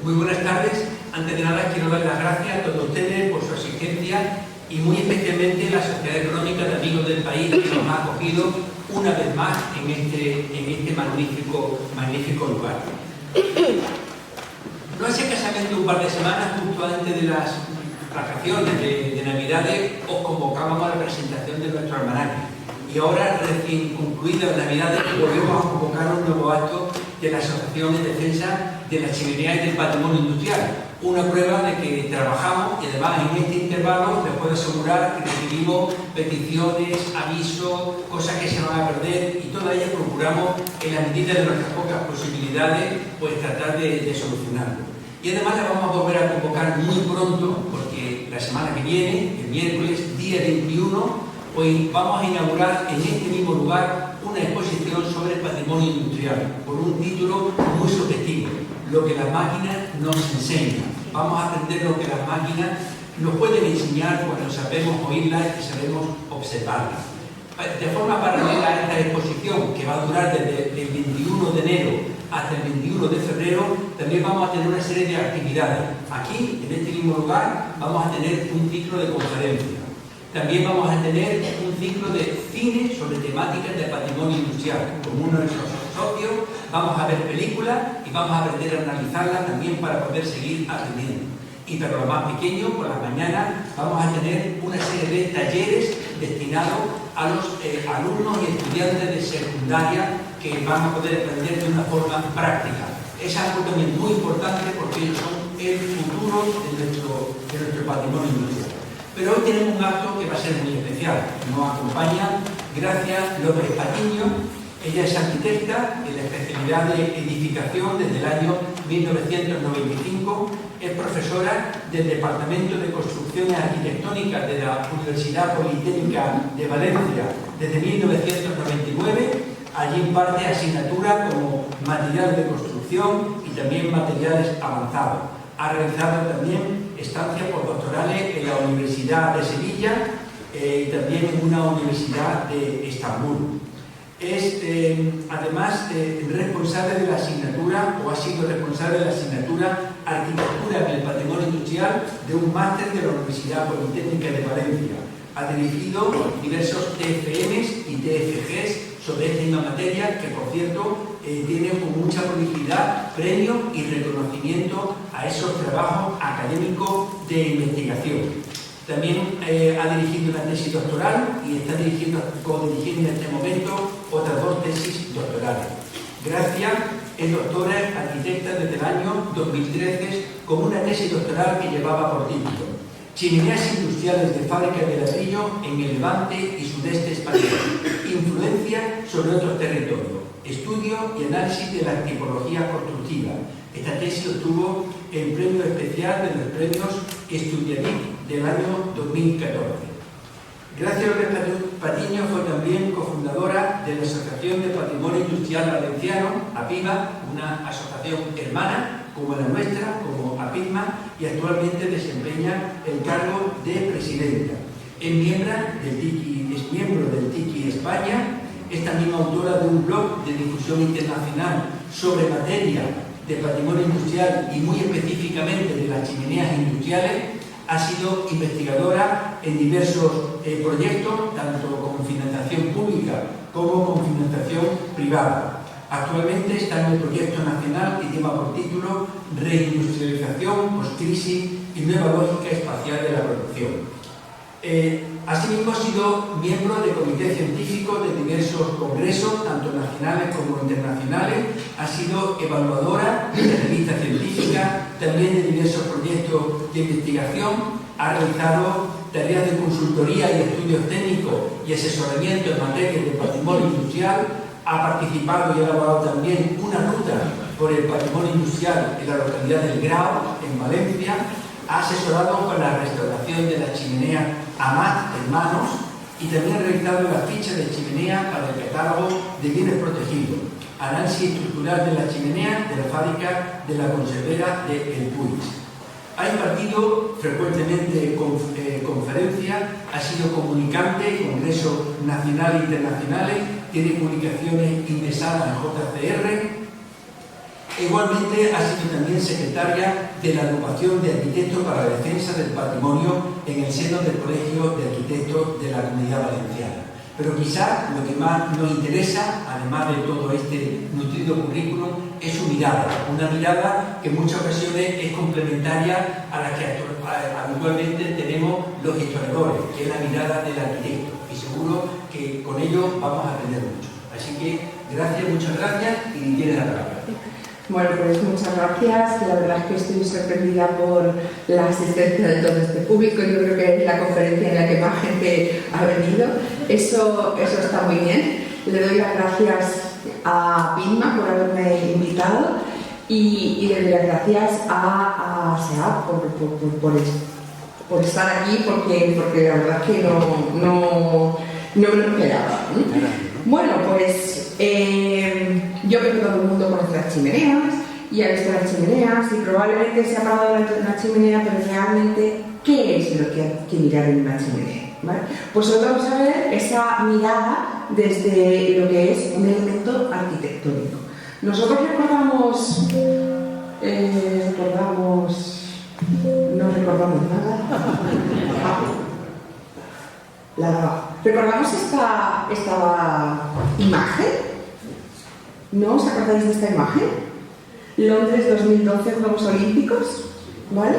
Muy buenas tardes. Antes de nada quiero dar las gracias a todos ustedes por su asistencia y muy especialmente a la Sociedad Económica de Amigos del País, que nos ha acogido una vez más en este magnífico lugar. No hace escasamente un par de semanas, justo antes de las vacaciones de Navidades, os convocábamos a la presentación de nuestro almanaque. Y ahora, recién concluidas las Navidades, volvemos a convocar un nuevo acto de la Asociación en Defensa de la Chimenea y del Patrimonio Industrial. Una prueba de que trabajamos y además en este intervalo les puedo asegurar que recibimos peticiones, avisos, cosas que se van a perder y todas ellas procuramos, en la medida de nuestras pocas posibilidades, pues tratar de solucionarlo. Y además la vamos a volver a convocar muy pronto, porque la semana que viene, el miércoles, día 21, pues vamos a inaugurar en este mismo lugar una exposición sobre el patrimonio industrial, por un título muy subjetivo, lo que las máquinas nos enseñan. Vamos a aprender lo que las máquinas nos pueden enseñar cuando sabemos oírlas y sabemos observarlas. De forma paralela a esta exposición, que va a durar desde el 21 de enero hasta el 21 de febrero, también vamos a tener una serie de actividades. Aquí, en este mismo lugar, vamos a tener un ciclo de conferencias. También vamos a tener un ciclo de cine sobre temáticas del patrimonio industrial. Con uno de nuestros socios vamos a ver películas y vamos a aprender a analizarlas también para poder seguir aprendiendo. Y para los más pequeños, por las mañanas, vamos a tener una serie de talleres destinados a los alumnos y estudiantes de secundaria que van a poder aprender de una forma práctica. Es algo también muy importante porque ellos son el futuro de nuestro patrimonio industrial. Pero hoy tenemos un acto que va a ser muy especial. Nos acompaña Gracia López Patiño. Ella es arquitecta en la especialidad de edificación desde el año 1995. Es profesora del Departamento de Construcciones Arquitectónicas de la Universidad Politécnica de Valencia desde 1999. Allí imparte asignaturas como materiales de construcción y también materiales avanzados. Ha realizado también estancias postdoctorales en la Universidad de Sevilla y también en una universidad de Estambul. Es además responsable de la asignatura, o ha sido responsable de la asignatura Arquitectura en el Patrimonio Industrial de un máster de la Universidad Politécnica de Valencia. Ha dirigido diversos TFMs y TFGs sobre esta misma materia, que por cierto tiene con mucha prolijo premio y reconocimiento a esos trabajos académicos de investigación. También ha dirigido una tesis doctoral y está co-dirigiendo en este momento otras 2 tesis doctorales. Gracia es doctora arquitecta desde el año 2013 con una tesis doctoral que llevaba por título Chimeneas industriales de fábricas de ladrillo en el Levante y Sudeste español. Influencia sobre otros territorios. Estudio y análisis de la tipología constructiva. Esta tesis obtuvo el premio especial de los premios Estudianit del año 2014. Gracia López Patiño fue también cofundadora de la Asociación de Patrimonio Industrial Valenciano, APIVA, una asociación hermana como la nuestra, como APISMA, y actualmente desempeña el cargo de presidenta. Es miembro del TICI España, es también autora de un blog de difusión internacional sobre materia de patrimonio industrial y muy específicamente de las chimeneas industriales. Ha sido investigadora en diversos proyectos, tanto con financiación pública como con financiación privada. Actualmente está en el proyecto nacional que lleva por título Reindustrialización, Postcrisis y Nueva Lógica Espacial de la Producción. Asimismo, ha sido miembro de comités científicos de diversos congresos, tanto nacionales como internacionales. Ha sido evaluadora de revistas científicas, también de diversos proyectos de investigación. Ha realizado tareas de consultoría y estudios técnicos y asesoramiento en materia de patrimonio industrial. Ha participado y elaborado también una ruta por el patrimonio industrial en la localidad del Grao, en Valencia. Ha asesorado para la restauración de la chimenea Amat Hermanos y también ha realizado la ficha de chimenea para el catálogo de bienes protegidos, análisis estructural de la chimenea de la fábrica de la conservera de El Puig. Ha impartido frecuentemente conferencias, ha sido comunicante en congresos nacionales e internacionales, tiene publicaciones indexadas en JCR Igualmente ha sido también secretaria de la agrupación de arquitectos para la defensa del patrimonio en el seno del Colegio de Arquitectos de la Comunidad Valenciana. Pero quizás lo que más nos interesa, además de todo este nutrido currículum, es su mirada, una mirada que en muchas ocasiones es complementaria a la que habitualmente tenemos los historiadores, que es la mirada del arquitecto, y seguro que con ello vamos a aprender mucho. Así que gracias, muchas gracias, y tienes la palabra. Bueno, pues muchas gracias. La verdad es que estoy sorprendida por la asistencia de todo este público. Yo creo que es la conferencia en la que más gente ha venido. Eso está muy bien. Le doy las gracias a Pinma por haberme invitado y le doy las gracias a SEAP por estar aquí, porque la verdad es que no me lo esperaba. Bueno, pues yo creo que todo el mundo conoce las chimeneas y ha visto las chimeneas y probablemente se ha hablado de la chimenea, pero realmente, ¿qué es lo que hay que mirar en una chimenea? ¿Vale? Pues hoy vamos a ver esa mirada desde lo que es un elemento arquitectónico. Nosotros recordamos no recordamos nada. ¿Recordamos esta imagen? ¿No os acordáis de esta imagen? Londres 2012, Juegos Olímpicos, ¿vale?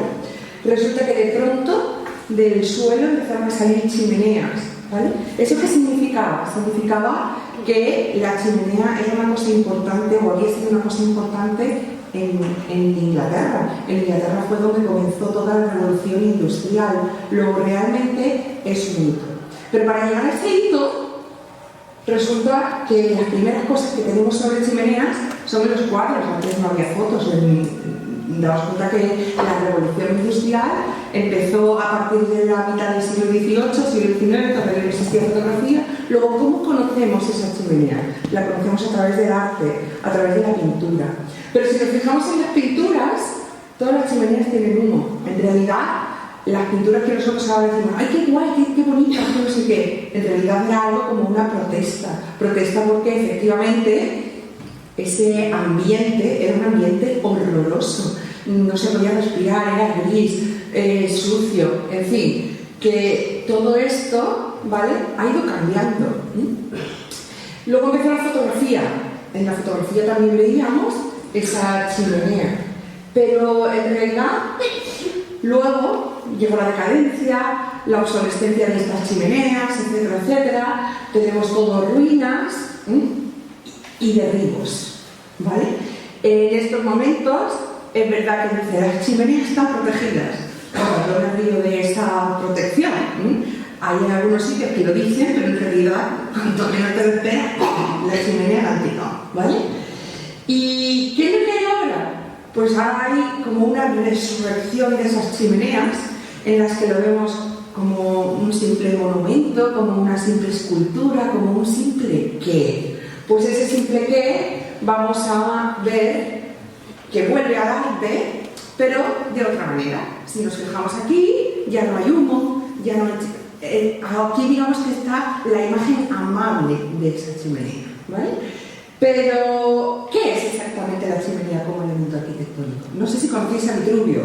Resulta que de pronto del suelo empezaron a salir chimeneas, ¿vale? ¿Eso qué significaba? Significaba que la chimenea era una cosa importante, o había sido una cosa importante en Inglaterra. En Inglaterra fue donde comenzó toda la revolución industrial. Luego realmente es un hito. Pero para llegar a ese hito, resulta que las primeras cosas que tenemos sobre chimeneas son los cuadros. Antes no había fotos. Daos cuenta que la revolución industrial empezó a partir de la mitad del siglo XVIII, siglo XIX, todavía no existía fotografía. Luego, ¿cómo conocemos esa chimenea? La conocemos a través del arte, a través de la pintura. Pero si nos fijamos en las pinturas, todas las chimeneas tienen humo. En realidad, las pinturas que nosotros ahora decimos, ¡ay, qué guay, qué bonita, qué no sé qué! En realidad era algo como una protesta. Protesta porque efectivamente ese ambiente era un ambiente horroroso. No se podía respirar, era gris, sucio, en fin, que todo esto, ¿vale?, ha ido cambiando. Luego empezó la fotografía. En la fotografía también veíamos esa chimenea. Pero en realidad, luego llegó la decadencia, la obsolescencia de estas chimeneas, etcétera, etcétera. Tenemos todo ruinas y derribos, ¿vale? En estos momentos es verdad que las chimeneas están protegidas. Yo me río de esa protección. Hay algunos sitios que lo dicen, pero en realidad, cuanto menos te lo esperas, la chimenea es antigua, ¿vale? ¿Y qué es lo que hay ahora? Pues ahora hay como una resurrección de esas chimeneas en las que lo vemos como un simple monumento, como una simple escultura, como un simple qué. Pues ese simple qué vamos a ver que vuelve al arte, pero de otra manera. Si nos fijamos aquí, ya no hay humo, ya no hay... aquí digamos que está la imagen amable de esa chimenea, ¿vale? Pero, ¿qué es exactamente la chimenea como elemento arquitectónico? No sé si conocéis a Vitruvio.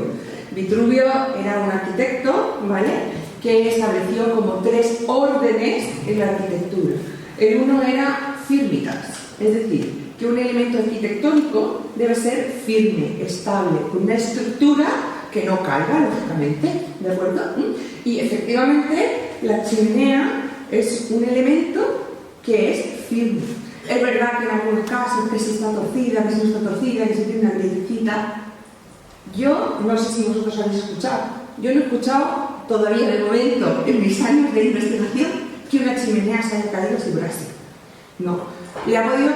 Vitruvio era un arquitecto, ¿vale?, que estableció como 3 órdenes en la arquitectura. El uno era firmitas, es decir, que un elemento arquitectónico debe ser firme, estable, con una estructura que no caiga, lógicamente, ¿de acuerdo? Y efectivamente la chimenea es un elemento que es firme. Es verdad que en algunos casos que si está torcida, que si no está torcida, que si tiene una grietecita. Yo no sé si vosotros habéis escuchado. Yo no he escuchado todavía de momento en mis años de investigación que una chimenea se haya caído sin brasa. No. Le ha podido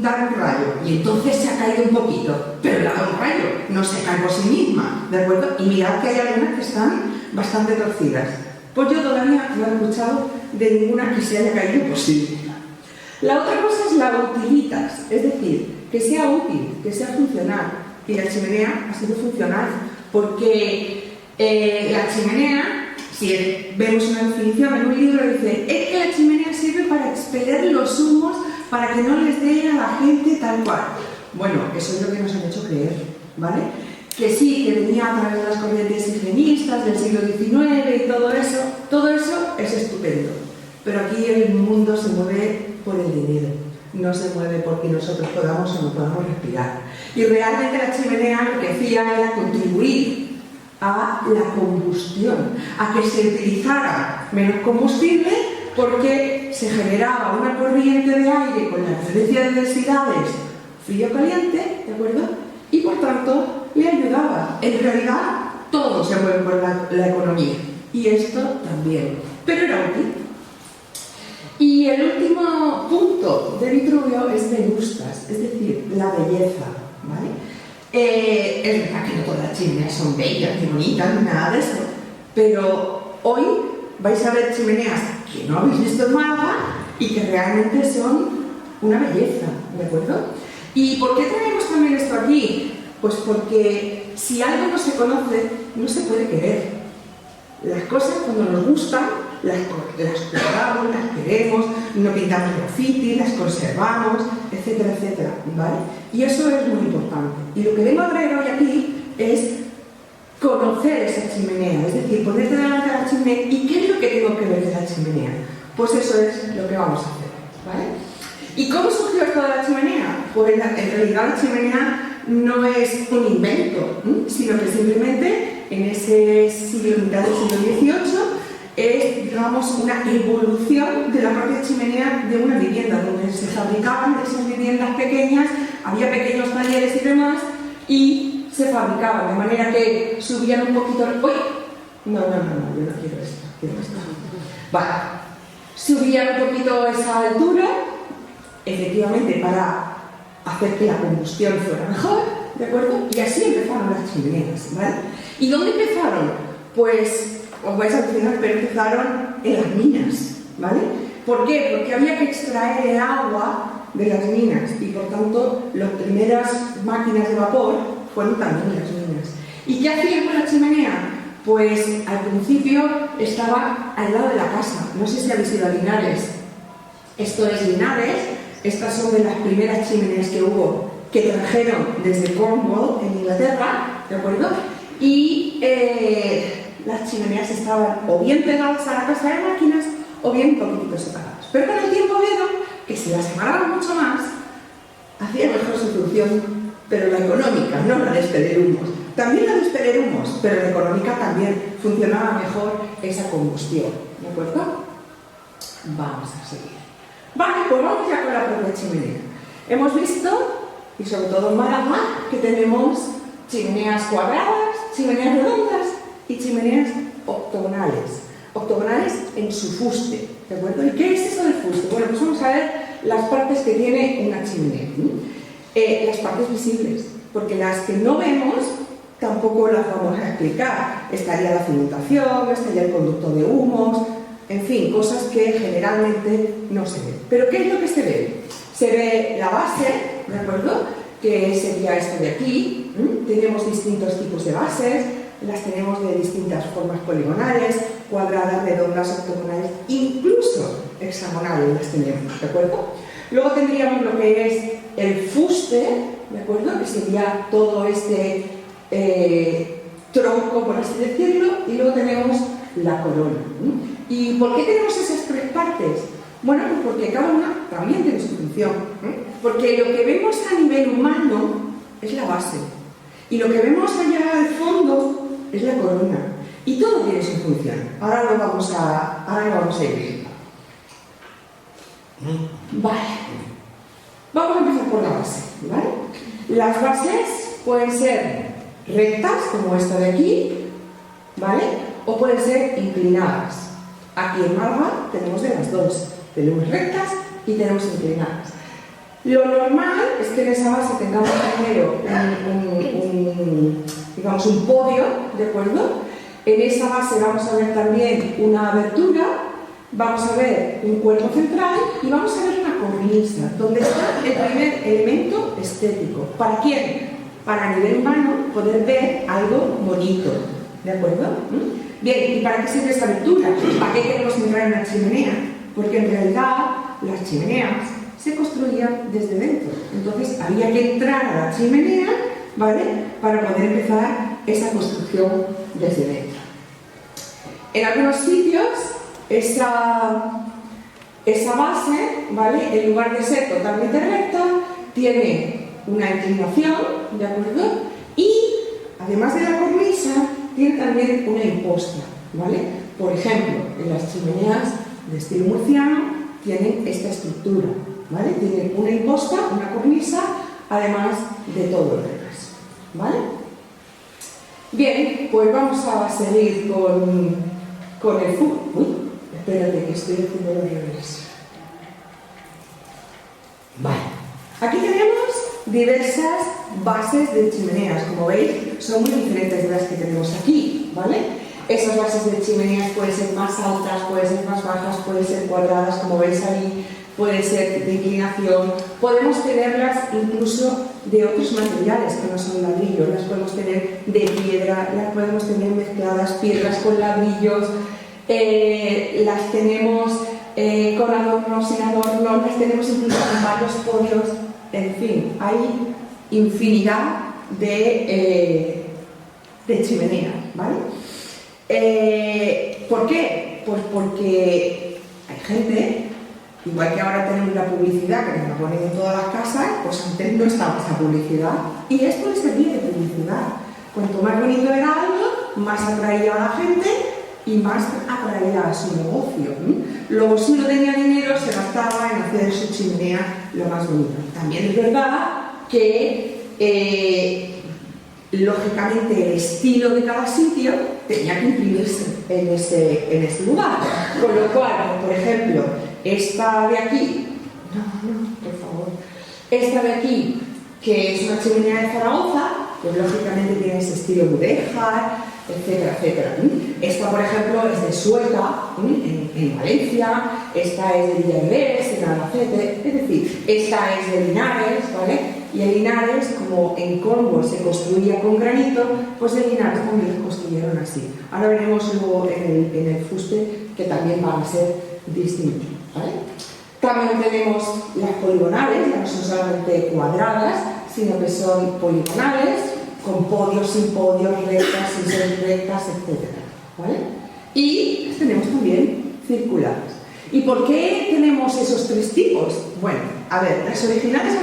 dar un rayo y entonces se ha caído un poquito, pero le ha dado un rayo, no se cae por sí misma, ¿de acuerdo? Y mirad que hay algunas que están bastante torcidas. Pues yo todavía no he escuchado de ninguna que se haya caído por sí misma. La otra cosa es la utilitas, es decir, que sea útil, que sea funcional. Y la chimenea ha sido funcional, porque la chimenea, si vemos una definición en un libro, dice, es que la chimenea sirve para expeler los humos para que no les dé a la gente tal cual. Bueno, eso es lo que nos han hecho creer, ¿vale? Que sí, que venía a través de las corrientes higienistas del siglo XIX y todo eso es estupendo. Pero aquí el mundo se mueve por el dinero, no se mueve porque nosotros podamos o no podamos respirar. Y realmente la chimenea lo que hacía era contribuir a la combustión, a que se utilizara menos combustible porque se generaba una corriente de aire con la diferencia de densidades frío-caliente, ¿de acuerdo? Y por tanto le ayudaba. En realidad todo se mueve por la economía y esto también, pero era útil. Y el último punto de Vitruvio es Venustas, es decir, la belleza, ¿vale? Es verdad que no todas las chimeneas son bellas, ni bonitas, ni nada de eso, pero hoy vais a ver chimeneas que no habéis visto en Málaga y que realmente son una belleza, ¿de acuerdo? ¿Y por qué traemos también esto aquí? Pues porque si algo no se conoce, no se puede querer. Las cosas cuando nos gustan, las guardamos, las queremos, no pintamos graffiti, las conservamos, etcétera, etcétera, ¿vale? Y eso es muy importante. Y lo que vengo a traer hoy aquí es conocer esa chimenea, es decir, ponerte delante de la chimenea y qué es lo que tengo que ver de la chimenea. Pues eso es lo que vamos a hacer, ¿vale? ¿Y cómo surgió esto de la chimenea? Pues en realidad la chimenea no es un invento, sino que simplemente en ese siglo, mitad del siglo XVIII, es, digamos, una evolución de la propia chimenea de una vivienda, donde se fabricaban esas viviendas pequeñas, había pequeños talleres y demás, y se fabricaban, de manera que subían un poquito... ¡Uy! No, yo no quiero esto, quiero esto. Vale, subían un poquito esa altura, efectivamente, para hacer que la combustión fuera mejor, ¿de acuerdo? Y así empezaron las chimeneas, ¿vale? ¿Y dónde empezaron? Pues os vais a alucinar, pero empezaron en las minas, ¿vale? ¿Por qué? Porque había que extraer el agua de las minas y por tanto las primeras máquinas de vapor fueron también las minas. ¿Y qué hacían con la chimenea? Pues al principio estaba al lado de la casa. No sé si habéis ido a Linares. Esto es Linares. Estas son de las primeras chimeneas que hubo, que trajeron desde Cornwall, en Inglaterra, ¿de acuerdo? Y las chimeneas estaban o bien pegadas a la casa de máquinas o bien un poquito separadas. Pero con el tiempo vieron que si las separaban mucho más, hacía mejor su función, pero la económica, no la de expeler humos. También la de expeler humos, pero la económica también funcionaba mejor esa combustión, ¿de acuerdo? Vamos a seguir. Vale, pues vamos ya con la propia chimenea. Hemos visto, y sobre todo en Málaga, que tenemos chimeneas cuadradas, chimeneas redondas y chimeneas octogonales. Octogonales en su fuste, ¿de acuerdo? ¿Y qué es eso del fuste? Bueno, pues vamos a ver las partes que tiene una chimenea. Las partes visibles, porque las que no vemos tampoco las vamos a explicar. Estaría la cimentación, estaría el conducto de humos, en fin, cosas que generalmente no se ven. ¿Pero qué es lo que se ve? Se ve la base, ¿de acuerdo? Que sería esto de aquí. Tenemos distintos tipos de bases, las tenemos de distintas formas poligonales, cuadradas, redondas, octogonales, incluso hexagonales las tenemos, ¿de acuerdo? Luego tendríamos lo que es el fuste, ¿de acuerdo? Que sería todo este tronco, por así decirlo, y luego tenemos la corona. ¿Y por qué tenemos esas tres partes? Bueno, pues porque cada una también tiene su función. Porque lo que vemos a nivel humano es la base. Y lo que vemos allá al fondo es la corona. Y todo tiene su función. Ahora lo vamos a ir viendo. Vale. Vamos a empezar por la base, ¿vale? Las bases pueden ser rectas, como esta de aquí, ¿vale? O pueden ser inclinadas. Aquí en Málaga tenemos de las dos. Tenemos rectas y tenemos inclinadas. Lo normal es que en esa base tengamos primero digamos un podio, ¿de acuerdo? En esa base vamos a ver también una abertura, vamos a ver un cuerpo central y vamos a ver una cornisa, donde está el primer elemento estético. ¿Para quién? Para a nivel humano poder ver algo bonito, ¿de acuerdo? Bien, ¿y para qué sirve esta abertura? ¿Para qué queremos entrar en una chimenea? Porque en realidad las chimeneas se construían desde dentro. Entonces había que entrar a la chimenea, ¿vale?, para poder empezar esa construcción desde dentro. En algunos sitios esa base, ¿vale?, en lugar de ser totalmente recta, tiene una inclinación, ¿de acuerdo? Y además de la cornisa, tiene también una imposta, ¿vale? Por ejemplo, en las chimeneas de estilo murciano tienen esta estructura, ¿vale? Tienen una imposta, una cornisa, además de todo lo demás, ¿vale? Bien, pues vamos a seguir con el fútbol. Uy, espérate que estoy haciendo lo revés. Vale. Aquí tenemos diversas bases de chimeneas. Como veis, son muy diferentes de las que tenemos aquí, ¿vale? Esas bases de chimeneas pueden ser más altas, pueden ser más bajas, pueden ser cuadradas, como veis ahí, pueden ser de inclinación. Podemos tenerlas incluso de otros materiales que no son ladrillos. Las podemos tener de piedra, las podemos tener mezcladas, piedras con ladrillos, las tenemos con adornos, sin adornos, las tenemos incluso con varios podios. En fin, hay infinidad de chimeneas, ¿vale? ¿Por qué? Pues porque hay gente, igual que ahora tenemos la publicidad que nos la ponen en todas las casas, pues antes no estaba esa publicidad y esto les servía de publicidad. Cuanto más bonito era algo, más atraía a la gente y más atraía a su negocio. Luego, si no tenía dinero, se gastaba en hacer su chimenea lo más bonito. También es verdad que lógicamente el estilo de cada sitio tenía que imprimirse en ese lugar. Con lo cual, por ejemplo, esta de aquí, por favor, esta de aquí, que es una chimenea de Zaragoza, pues lógicamente tiene ese estilo mudéjar, etcétera, etcétera. Esta, por ejemplo, es de Sueca, en Valencia, esta es de Villavés, en Albacete, es decir, esta es de Linares, ¿vale? Y en Linares, como en Cornwall se construía con granito, pues en Linares también se construyeron así. Ahora veremos luego en el fuste que también van a ser distintos, ¿vale? También tenemos las poligonales, ya no son solamente cuadradas, sino que son poligonales, con podios, sin podios, rectas, sin ser rectas, etc. ¿Vale? Y las tenemos también circulares. ¿Y por qué tenemos esos tres tipos? Bueno, a ver, las originales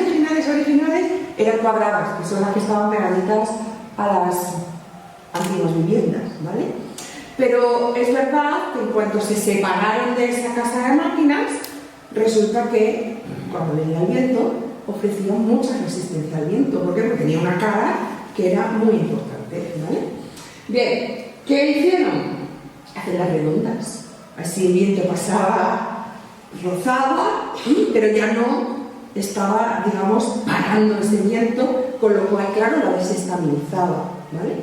eran cuadradas, que son las que estaban pegaditas a las antiguas viviendas, ¿vale? Pero es verdad que en cuanto se separaron de esa casa de máquinas, resulta que cuando venía el viento ofrecían mucha resistencia al viento, porque tenía una cara que era muy importante, ¿vale? Bien, ¿qué hicieron? Hacerlas redondas. Así el viento pasaba, rozaba, pero ya no estaba, digamos, parando ese viento, con lo cual, claro, la desestabilizaba, ¿vale?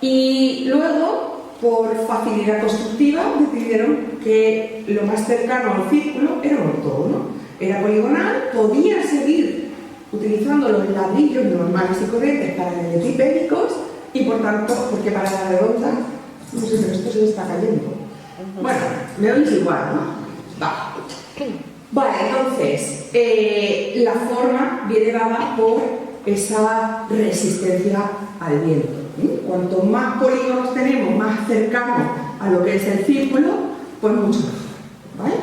Y luego, por facilidad constructiva, decidieron que lo más cercano al círculo era un octógono. Era poligonal, podía seguir utilizando los ladrillos normales y corrientes para eletipédicos y, por tanto, porque para la redonda, no sé, pero esto se me está cayendo. Bueno, me oís igual, ¿no? Va. Vale, entonces, la forma viene dada por esa resistencia al viento. Cuanto más polígonos tenemos, más cercanos a lo que es el círculo, pues mucho mejor, ¿vale?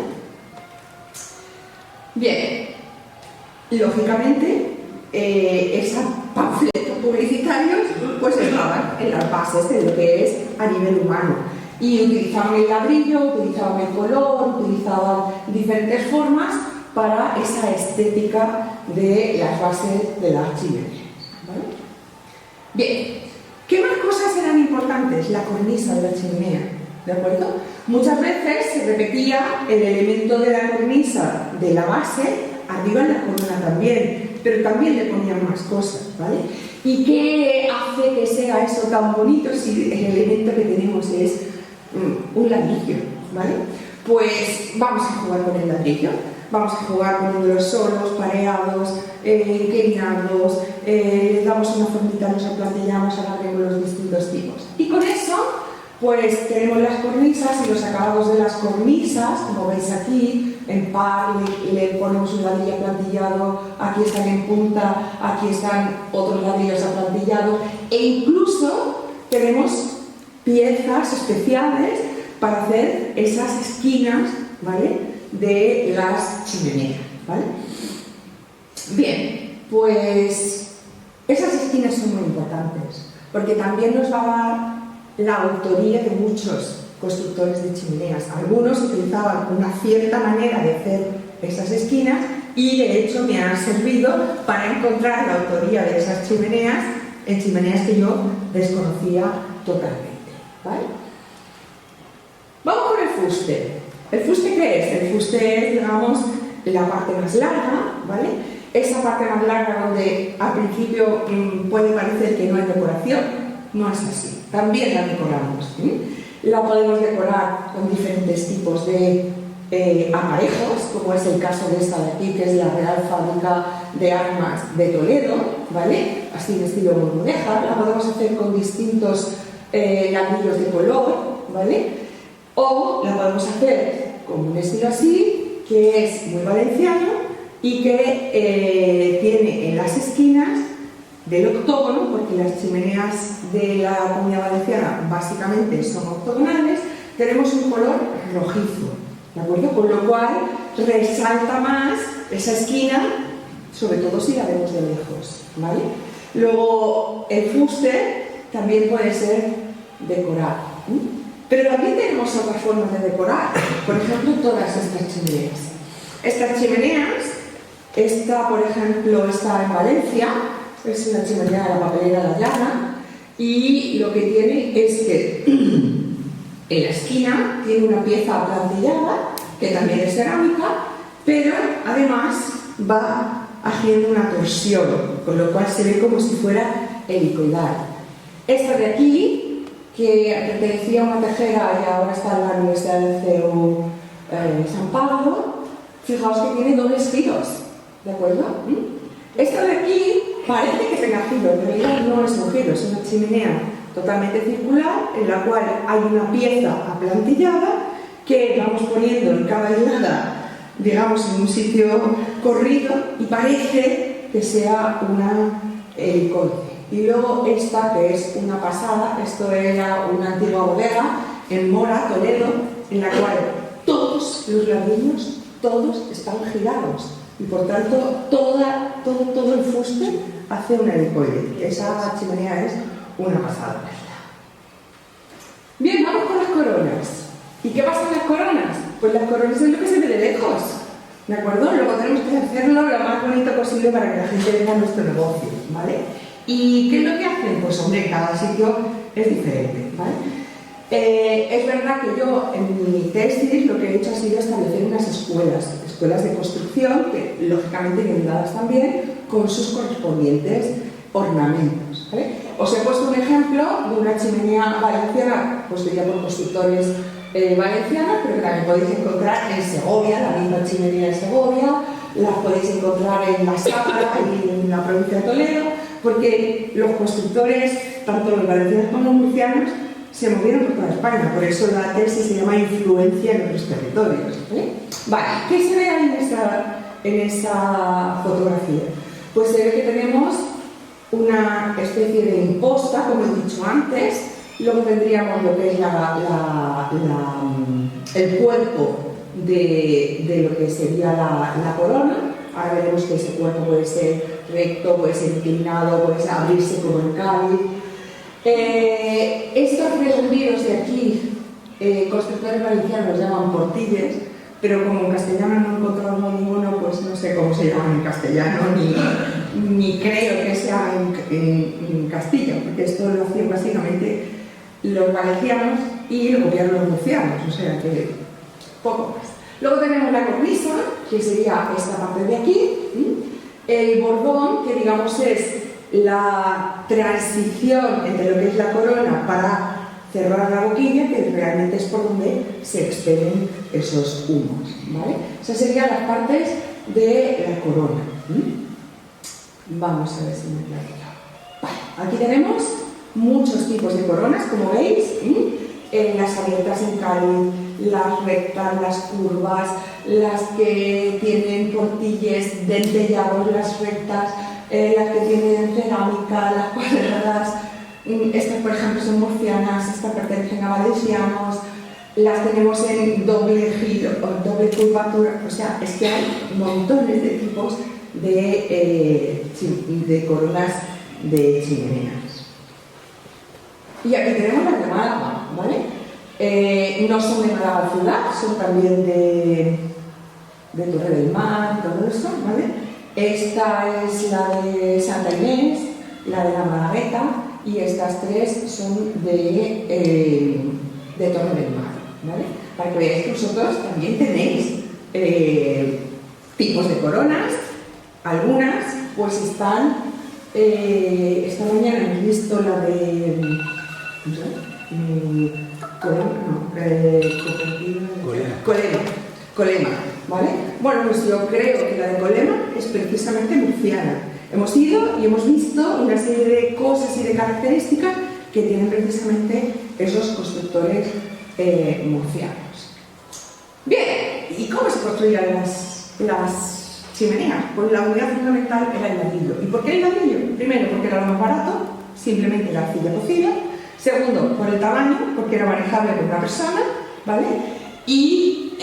Bien, lógicamente, esos panfletos publicitarios pues estaban en las bases de lo que es a nivel humano. Y utilizaban el ladrillo, utilizaban el color, utilizaban diferentes formas para esa estética de las bases de las chimeneas, ¿vale? Bien, ¿qué más cosas eran importantes? La cornisa de la chimenea, ¿de acuerdo? Muchas veces se repetía el elemento de la cornisa de la base arriba en la corona también, pero también le ponían más cosas, ¿vale? ¿Y qué hace que sea eso tan bonito si el elemento que tenemos es un ladrillo, ¿vale? Pues vamos a jugar con el ladrillo, vamos a jugar poniéndolos solos, pareados, inclinados, les damos una formita, los aplatillamos, ahora vemos los distintos tipos. Y con eso pues tenemos las cornisas y los acabados de las cornisas, como veis aquí, en par le ponemos un ladrillo aplantillado, aquí están en punta, aquí están otros ladrillos aplantillados, e incluso tenemos piezas especiales para hacer esas esquinas, ¿vale?, de las chimeneas, ¿vale? Bien, pues esas esquinas son muy importantes, porque también nos va a dar la autoría de muchos constructores de chimeneas. Algunos utilizaban una cierta manera de hacer esas esquinas y de hecho me han servido para encontrar la autoría de esas chimeneas en chimeneas que yo desconocía totalmente, ¿vale? Vamos con el fuste. ¿El fuste qué es? El fuste es, digamos, la parte más larga, ¿vale? Esa parte más larga donde al principio puede parecer que no hay decoración, no es así. También la decoramos. La podemos decorar con diferentes tipos de aparejos, como es el caso de esta de aquí, que es la Real Fábrica de Armas de Toledo, ¿vale? Así en estilo mudéjar. La podemos hacer con distintos ladrillos de color, ¿vale? O la podemos hacer con un estilo así, que es muy valenciano y que tiene en las esquinas del octógono, porque las chimeneas de la Comunidad Valenciana básicamente son octogonales, tenemos un color rojizo, ¿de acuerdo? Con lo cual resalta más esa esquina, sobre todo si la vemos de lejos, ¿vale? Luego el fuste también puede ser decorado, pero también tenemos otras formas de decorar, por ejemplo todas estas chimeneas. Estas chimeneas, esta por ejemplo está en Valencia, es una chimenea de la papelera La Llana, y lo que tiene es que en la esquina tiene una pieza aplantillada, que también es cerámica, pero además va haciendo una torsión, con lo cual se ve como si fuera helicoidal. Esta de aquí, que pertenecía a una tejera y ahora está en la Universidad del CEU San Pablo, fijaos que tiene dobles giros, ¿de acuerdo? Esta de aquí parece que tenga giro, en realidad no es un giro, es una chimenea totalmente circular en la cual hay una pieza aplantillada que vamos poniendo en cada hilada, digamos, en un sitio corrido y parece que sea una helicoide. Y luego esta, que es una pasada, esto era una antigua bodega en Mora, Toledo, en la cual todos los ladrillos, todos están girados. Y por tanto, todo el fuste hace una helicoide. Esa chimenea es una pasada. Bien, vamos con las coronas. ¿Y qué pasa con las coronas? Pues las coronas es lo que se ve de lejos, ¿de acuerdo? Luego tenemos que hacerlo lo más bonito posible para que la gente venga a nuestro negocio, ¿vale? ¿Y qué es lo que hacen? Pues hombre, cada sitio es diferente, ¿vale? Es verdad que yo en mi tesis lo que he hecho ha sido establecer unas escuelas de construcción que lógicamente vienen dadas también con sus correspondientes ornamentos, ¿vale? Os he puesto un ejemplo de una chimenea valenciana construida por constructores valencianos, pero que también podéis encontrar en Segovia, la misma chimenea de Segovia, las podéis encontrar en La Sagra y en la provincia de Toledo, porque los constructores, tanto los valencianos como los murcianos, se movieron por toda España, por eso la tesis se llama Influencia en otros territorios, ¿vale? Vale, ¿qué se ve ahí en esa fotografía? Pues se ve que tenemos una especie de imposta, como he dicho antes, luego tendríamos lo que es el cuerpo de lo que sería la corona. Ahora veremos que ese cuerpo puede ser recto, puede ser inclinado, puede abrirse como el cáliz. Estos redondeos de aquí, constructores valencianos los llaman portilles, pero como en castellano no encontramos ninguno, pues no sé cómo se llaman en castellano, ni creo que sea en Castilla, porque esto lo hacían básicamente los valencianos y lo copiaron los murcianos, o sea que poco más. Luego tenemos la cornisa, que sería esta parte de aquí, el bordón, que digamos es la transición entre lo que es la corona para cerrar la boquilla, que realmente es por donde se expelen esos humos, ¿vale? Esas serían las partes de la corona. Vamos a ver si me aclaro. Vale, aquí tenemos muchos tipos de coronas, como veis. las abiertas en cáliz, las rectas, las curvas, las que tienen portilles dentellados, las rectas, las que tienen cerámica, las cuadradas. Estas, por ejemplo, son murcianas, estas pertenecen a valencianos. Las tenemos en doble giro, doble curvatura, o sea, es que hay montones de tipos de coronas de chimeneas. Y aquí tenemos las de Málaga, ¿vale? No son de Málaga ciudad, son también de Torre del Mar, todo eso, ¿vale? Esta es la de Santa Inés, la de la Malagueta, y estas tres son de Torre del Mar, ¿vale? Para que veáis que vosotros también tenéis tipos de coronas. Algunas pues están, esta mañana hemos visto la de Colema, ¿vale? Bueno, pues yo creo que la de Colema es precisamente murciana. Hemos ido y hemos visto una serie de cosas y de características que tienen precisamente esos constructores murcianos. Bien, ¿y cómo se construían las chimeneas? Pues la unidad fundamental era el ladrillo. ¿Y por qué el ladrillo? Primero, porque era lo más barato, simplemente la arcilla cocida. Segundo, por el tamaño, porque era manejable por una persona, ¿vale? Y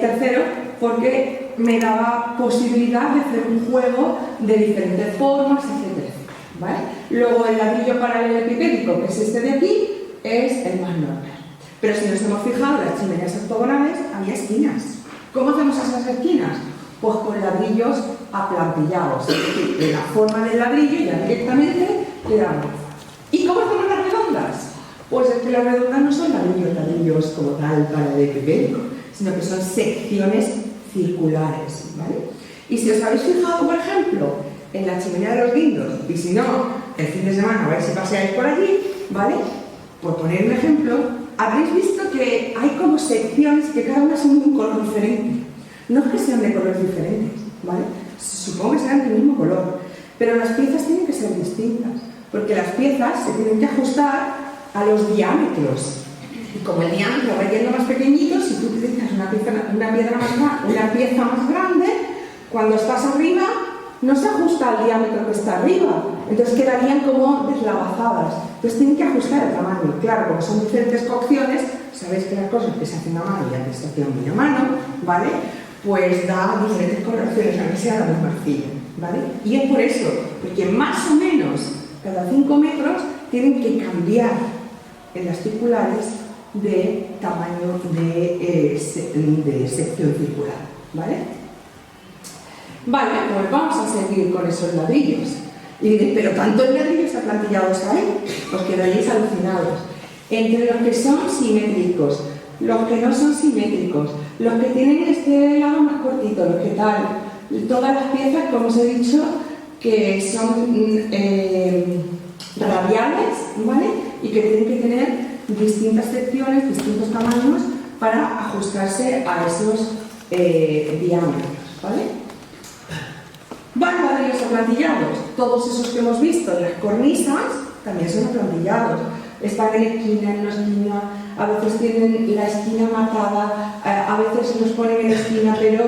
tercero, porque me daba posibilidad de hacer un juego de diferentes formas, etc. ¿Vale? Luego el ladrillo paralelepipédico, que es este de aquí, es el más normal. Pero si nos hemos fijado en las chimeneas octogonales, había esquinas. ¿Cómo hacemos esas esquinas? Pues con ladrillos aplantillados, es decir, en la forma del ladrillo ya directamente le damos. ¿Y cómo hacemos las redondas? Pues es que las redondas no son ladrillos como tal paralelepipédico, sino que son secciones circulares, ¿vale? Y si os habéis fijado, por ejemplo, en la chimenea de los Guindos, y si no, el fin de semana, a ver si paseáis por allí, ¿vale? Por poner un ejemplo, habréis visto que hay como secciones que cada una son de un color diferente. No es que sean de colores diferentes, ¿vale? Supongo que sean del mismo color, pero las piezas tienen que ser distintas, porque las piezas se tienen que ajustar a los diámetros. Y como el diámetro va yendo más pequeñito, si tú utilizas una pieza más grande, cuando estás arriba no se ajusta al diámetro que está arriba, entonces quedarían como deslavazadas. Entonces tienen que ajustar el tamaño. Claro, como son diferentes cocciones, sabéis que las cosas que se hacen a mano y las que se hacen muy a mano, ¿vale? Pues da diferentes coloraciones, aunque sea la misma arcilla, ¿vale? Y es por eso, porque más o menos cada 5 metros tienen que cambiar en las circulares de tamaño de sección circular, ¿vale? Vale, pues vamos a seguir con esos ladrillos. Y diréis, pero tantos ladrillos aplantillados hay, os quedaréis alucinados. Entre los que son simétricos, los que no son simétricos, los que tienen este lado más cortito, los que tal, todas las piezas, como os he dicho, que son radiales, ¿vale? Y que tienen que tener distintas secciones, distintos tamaños para ajustarse a esos diámetros, ¿vale? Van ladrillos aplantillados, todos esos que hemos visto en las cornisas también son aplantillados. Están en esquina, en una esquina, a veces tienen la esquina matada, a veces se los ponen en esquina pero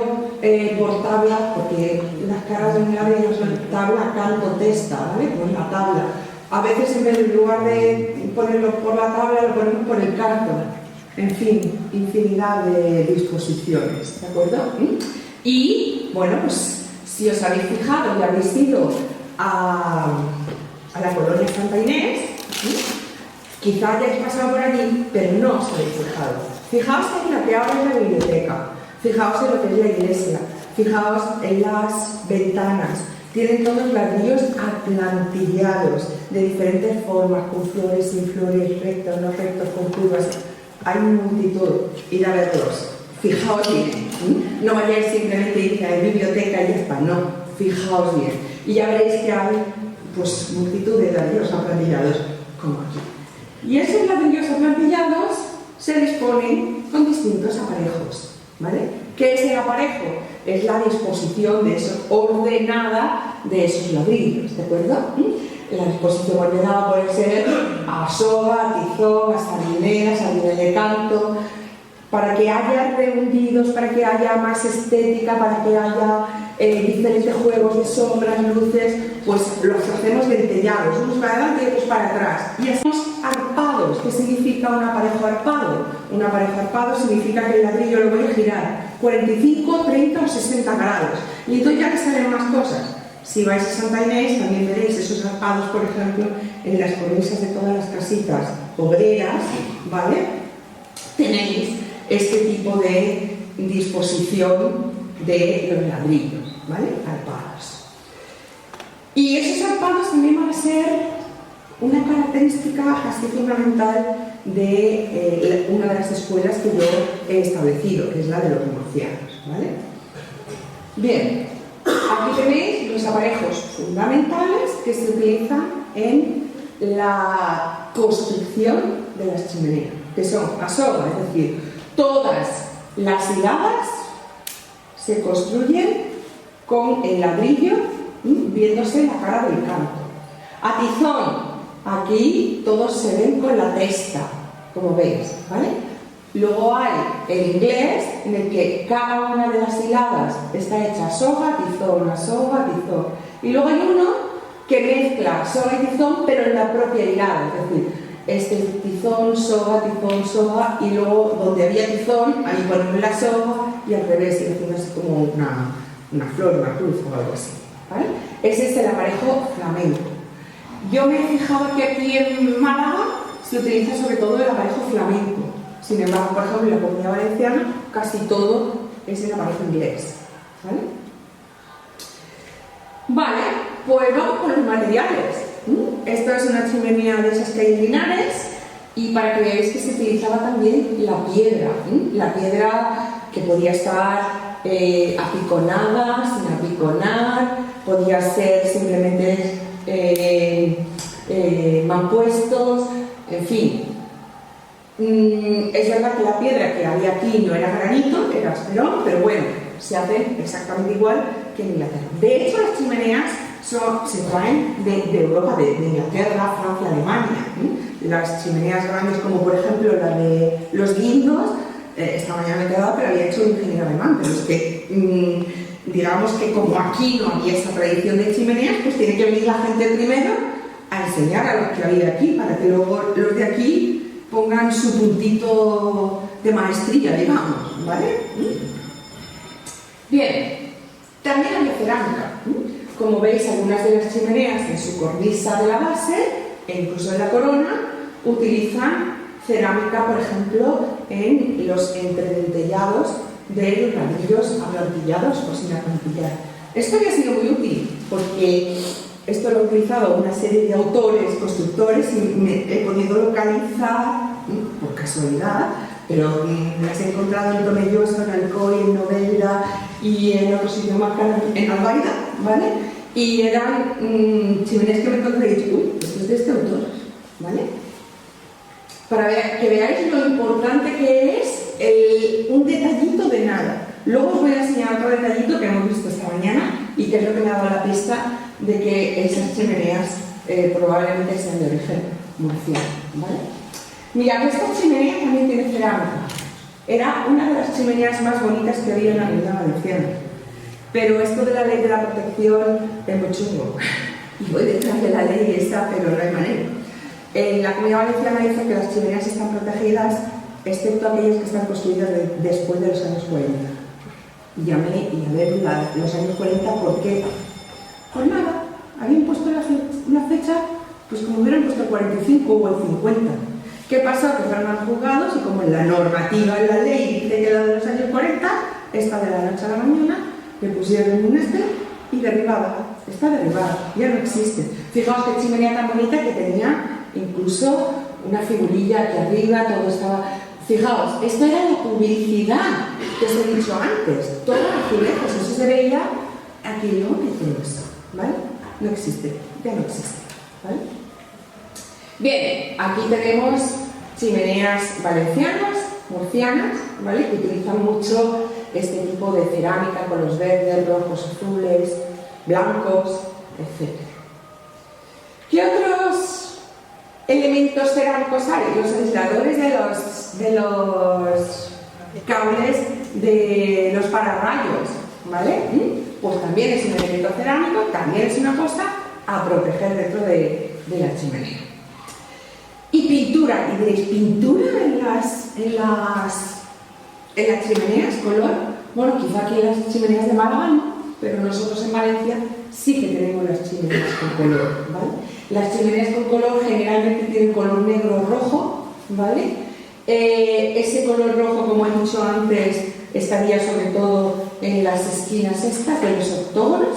por tabla, porque las caras de un ladrillo son tabla, canto, testa, ¿vale? Pues la tabla. A veces en lugar de ponerlo por la tabla lo ponemos por el canto. En fin, infinidad de disposiciones, ¿de acuerdo? Y, bueno, pues si os habéis fijado y habéis ido a la colonia Santa Inés, quizá hayáis pasado por allí, pero no os habéis fijado. Fijaos en la que ahora es la biblioteca, fijaos en lo que es la iglesia, fijaos en las ventanas. Tienen todos ladrillos aplantillados, de diferentes formas, con flores, sin flores, rectos, no rectos, con curvas. Hay multitud, ir a verlos. Fijaos bien, no vayáis simplemente a ir a la biblioteca y ya está, no, fijaos bien. Y ya veréis que hay pues, multitud de ladrillos aplantillados, como aquí. Y esos ladrillos aplantillados se disponen con distintos aparejos, ¿vale? ¿Qué es el aparejo? Es la disposición de eso, ordenada de esos ladrillos, ¿de acuerdo? La disposición ordenada puede ser a soga, a tizón, a sardineras, a nivel de canto, para que haya rehundidos, para que haya más estética, para que haya diferentes juegos de sombras, luces, pues los hacemos dentellados, unos para adelante y otros para atrás. Y hacemos arpados. ¿Qué significa un aparejo arpado? Un aparejo arpado significa que el ladrillo lo voy a girar 45, 30 o 60 grados. Y entonces ya que salen más cosas. Si vais a Santa Inés también veréis esos arpados, por ejemplo, en las cornisas de todas las casitas obreras, ¿vale? Tenéis este tipo de disposición de los ladrillos, ¿vale? Arpados. Y esos arpados también van a ser una característica así fundamental de una de las escuelas que yo he establecido, que es la de los murcianos, ¿vale? Bien, aquí tenéis los aparejos fundamentales que se utilizan en la construcción de las chimeneas, que son a soga, es decir, todas las hiladas se construyen con el ladrillo viéndose la cara del canto. A tizón, aquí todos se ven con la testa, como veis, ¿vale? Luego hay el inglés, en el que cada una de las hiladas está hecha a soga, tizón. Y luego hay uno que mezcla soga y tizón, pero en la propia hilada, es decir, este tizón, soga, y luego donde había tizón, ahí ponemos la soga y al revés, y hacemos así como una flor, una cruz o algo así, ¿vale? Ese es el aparejo flamenco. Yo me he fijado que aquí en Málaga se utiliza sobre todo el aparejo flamenco. Sin embargo, por ejemplo, en la Comunidad Valenciana casi todo es el aparejo inglés, ¿vale? Vale, pues vamos con los materiales. Esto es una chimenea de esas que hay en Linares, y para que veáis que se utilizaba también la piedra que podía estar apiconada, sin apiconar, podía ser simplemente mampuestos, en fin. Es verdad que la piedra que había aquí no era granito, era asperón, pero bueno, se hacen exactamente igual que en Inglaterra. De hecho, las chimeneas se traen de Europa, de Inglaterra, Francia, Alemania. Las chimeneas grandes, como por ejemplo la de los guindos, esta mañana me he quedado, pero había hecho un ingeniero alemán, pero es que digamos que como aquí no había esa tradición de chimeneas, pues tiene que venir la gente primero a enseñar a los que había aquí, para que luego los de aquí pongan su puntito de maestría, digamos, ¿vale? Bien, también había cerámica. Como veis, algunas de las chimeneas en su cornisa de la base, e incluso en la corona, utilizan cerámica, por ejemplo, en los entredentellados de los ladrillos ablantillados o sin ablantillar. Esto me ha sido muy útil, porque esto lo he utilizado una serie de autores, constructores, y me he podido localizar, por casualidad, pero las he encontrado en Tomelloso, en Alcoy, en Novelda y en otro sitio más caro, en Albaida, ¿vale? Y eran chimeneas que me encontré y he dicho, uy, esto es de este autor, ¿vale? Para que veáis lo importante que es un detallito de nada. Luego os voy a enseñar otro detallito que hemos visto esta mañana y que es lo que me ha dado la pista de que esas chimeneas probablemente sean de origen murciano, ¿vale? Mirad, esta chimenea también tiene cerámica. Era una de las chimeneas más bonitas que había en la Comunidad Valenciana. Pero esto de la ley de la protección es muy chungo. Y voy detrás de la ley esta, pero no hay manera. En la Comunidad Valenciana dice que las chimeneas están protegidas, excepto aquellas que están construidas después de los años 40. Y llamé y a ver los años 40, ¿por qué? Pues nada, habían puesto una fecha, pues como hubieran puesto el 45 o el 50. ¿Qué pasó? Que fueron a juzgados y como en la normativa, en la ley, dice que la de los años 40, esta de la noche a la mañana, le pusieron un y derribada. Está derribada, ya no existe. Fijaos qué chimenea tan bonita que tenía incluso una figurilla aquí arriba, todo estaba... Fijaos, esto era la publicidad que os he dicho antes, todo azulejos, eso se veía aquí no y todo eso, ¿vale? No existe, ya no existe, ¿vale? Bien, aquí tenemos chimeneas valencianas, murcianas, ¿vale? Que utilizan mucho este tipo de cerámica con los verdes, rojos, azules, blancos, etc. ¿Qué otros elementos cerámicos hay? Los aisladores de los cables de los pararrayos, ¿vale? Pues también es un elemento cerámico, también es una cosa a proteger dentro de la chimenea. Y pintura, y diréis, ¿pintura en las chimeneas, color? Bueno, quizá aquí en las chimeneas de Málaga no, pero nosotros en Valencia sí que tenemos las chimeneas con color, ¿vale? Las chimeneas con color generalmente tienen color negro o rojo, ¿vale? Ese color rojo, como he dicho antes, estaría sobre todo en las esquinas estas de los octógonos,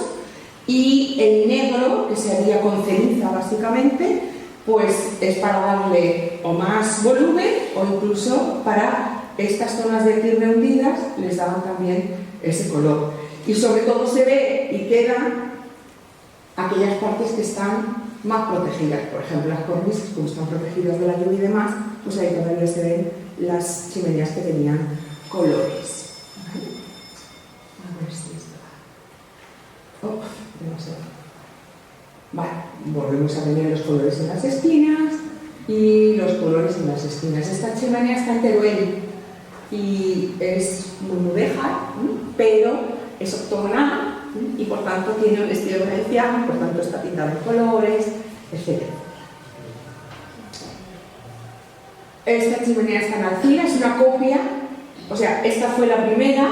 y el negro, que se haría con ceniza básicamente, pues es para darle o más volumen o incluso para estas zonas de tierra hundidas les daban también ese color. Y sobre todo se ve y quedan aquellas partes que están más protegidas, por ejemplo las cornisas, como están protegidas de la lluvia y demás, pues ahí todavía se ven las chimeneas que tenían colores. ¿Vale? A ver si esto va. Oh, demasiado. Vale, volvemos a tener los colores en las esquinas y los colores en las esquinas. Esta chimenea está en Teruel y es muy mudéjar, pero es octogonal y por tanto tiene un estilo valenciano, por tanto está pintada en colores, etc. Esta chimenea está en Alcira, es una copia, o sea, esta fue la primera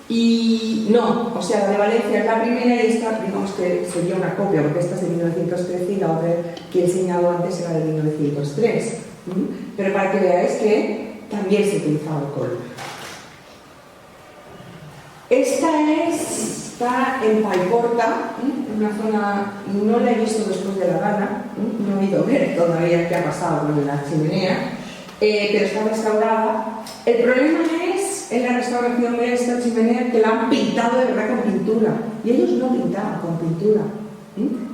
y no, o sea, la de Valencia es la primera y esta, digamos que sería una copia, porque esta es de 1913 y la otra que he enseñado antes era de 1903. Pero para que veáis que también se utilizaba el color. Esta está en Paiporta, una zona, no la he visto después de La Habana, no he ido a ver todavía qué ha pasado con la chimenea, pero está restaurada. El problema es en la restauración de esta chimenea que la han pintado de verdad con pintura, y ellos no pintaban con pintura.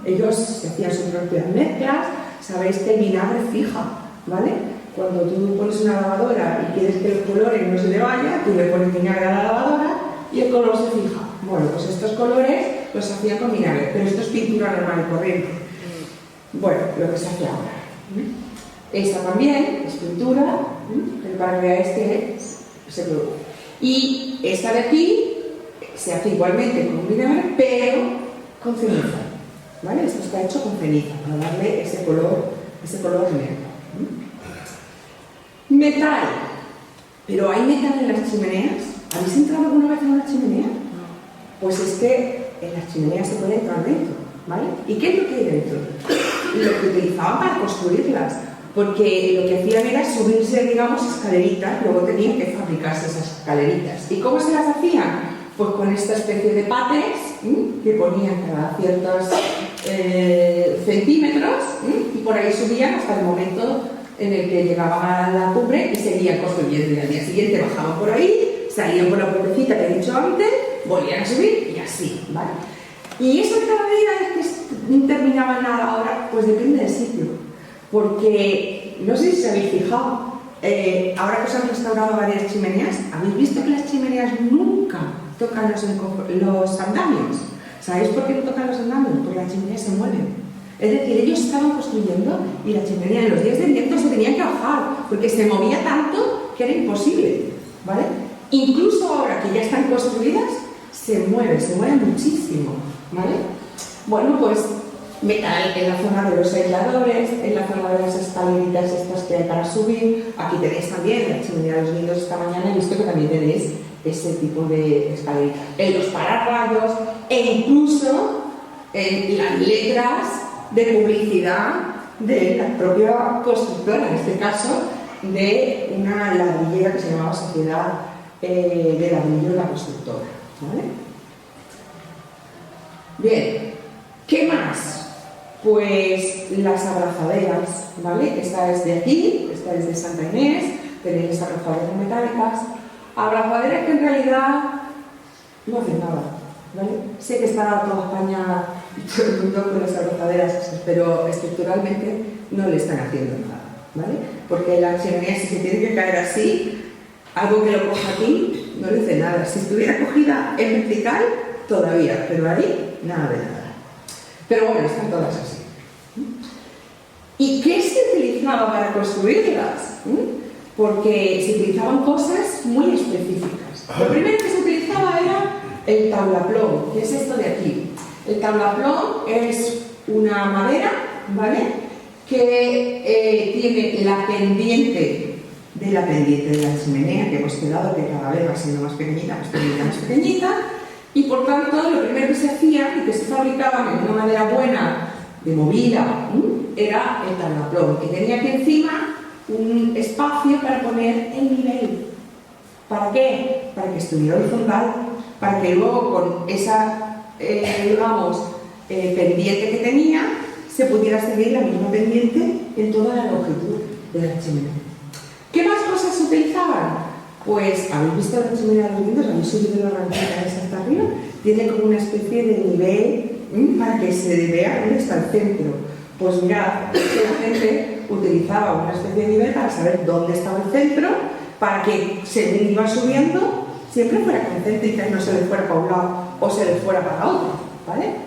Ellos se hacían sus propias mezclas. Sabéis que el vinagre fija, ¿vale? Cuando tú pones una lavadora y quieres que los colores no se le vayan, tú le pones vinagre a la lavadora y el color se fija. Bueno, pues estos colores los hacían con vinagre, pero esto es pintura normal y corriente. Bueno, lo que se hace ahora. Esta también es pintura, pero para que veáis que se produce. Y esta de aquí se hace igualmente con vinagre, pero con ceniza. ¿Vale? Esto está hecho con ceniza para darle ese color negro. Metal. ¿Pero hay metal en las chimeneas? ¿Habéis entrado alguna vez en una chimenea? Pues es que en las chimeneas se puede entrar dentro, ¿vale? ¿Y qué es lo que hay dentro? Lo que utilizaban para construirlas, porque lo que hacían era subirse, digamos, escaleritas, luego tenían que fabricarse esas escaleritas. ¿Y cómo se las hacían? Pues con esta especie de pates que ponían cada ciertos centímetros y por ahí subían hasta el momento en el que llegaban a la cumbre y seguían construyendo, y al día siguiente bajaban por ahí, salían por la puertecita que he dicho antes, volvían a subir y así, ¿vale? Y eso de cada día es que terminaba en nada ahora, pues depende del sitio, porque no sé si os habéis fijado, ahora que os han restaurado varias chimeneas, ¿habéis visto que las chimeneas nunca tocan los andamios? ¿Sabéis por qué no tocan los andamios? Porque las chimeneas se mueven. Es decir, ellos estaban construyendo y la chimenea en los días de viento se tenían que bajar porque se movía tanto que era imposible, ¿vale? Incluso ahora que ya están construidas, se mueven muchísimo, ¿vale? Bueno, pues metal en la zona de los aisladores, en la zona de las escaleritas estas que hay para subir. Aquí tenéis también la chimenea de los niños. Esta mañana he visto que también tenéis ese tipo de escaleritas. En los pararrayos e incluso en las letras de publicidad de la propia constructora, en este caso de una ladrillera que se llamaba Sociedad de Ladrillo de la Constructora, ¿vale? Bien, ¿qué más? Pues las abrazaderas, ¿vale? Esta es de aquí, esta es de Santa Inés, tenéis abrazaderas metálicas, abrazaderas que en realidad no hacen nada, ¿vale? Sé que está toda España y todo el mundo con las abrazaderas, pero estructuralmente no le están haciendo nada, ¿vale? Porque la chimenea, si se tiene que caer así, algo que lo coja aquí no le hace nada. Si estuviera cogida en vertical, todavía, pero ahí nada de nada. Pero bueno, están todas así. ¿Y qué se utilizaba para construirlas? Porque se utilizaban cosas muy específicas. Lo primero que se utilizaba era el tablaplón, que es esto de aquí. El tablaplón es una madera, ¿vale?, que tiene la pendiente de la chimenea, que hemos quedado que cada vez va siendo más pequeñita, más pequeñita, y por tanto lo primero que se hacía y que se fabricaba en una madera buena, de movida, era el tablaplón, que tenía aquí encima un espacio para poner el nivel. ¿Para qué? Para que estuviera horizontal, para que luego con esa, pendiente que tenía, se pudiera seguir la misma pendiente en toda la longitud de la chimenea. ¿Qué más cosas se utilizaban? Pues, ¿habéis visto la chimenea de los vientos? ¿Habéis subido la ranqueta esa hasta arriba? Tiene como una especie de nivel para que se vea dónde está el centro. Pues mirad, la gente utilizaba una especie de nivel para saber dónde estaba el centro, para que según iba subiendo, siempre fuera concéntrica y no se le fuera para un lado o se le fuera para otro, ¿vale?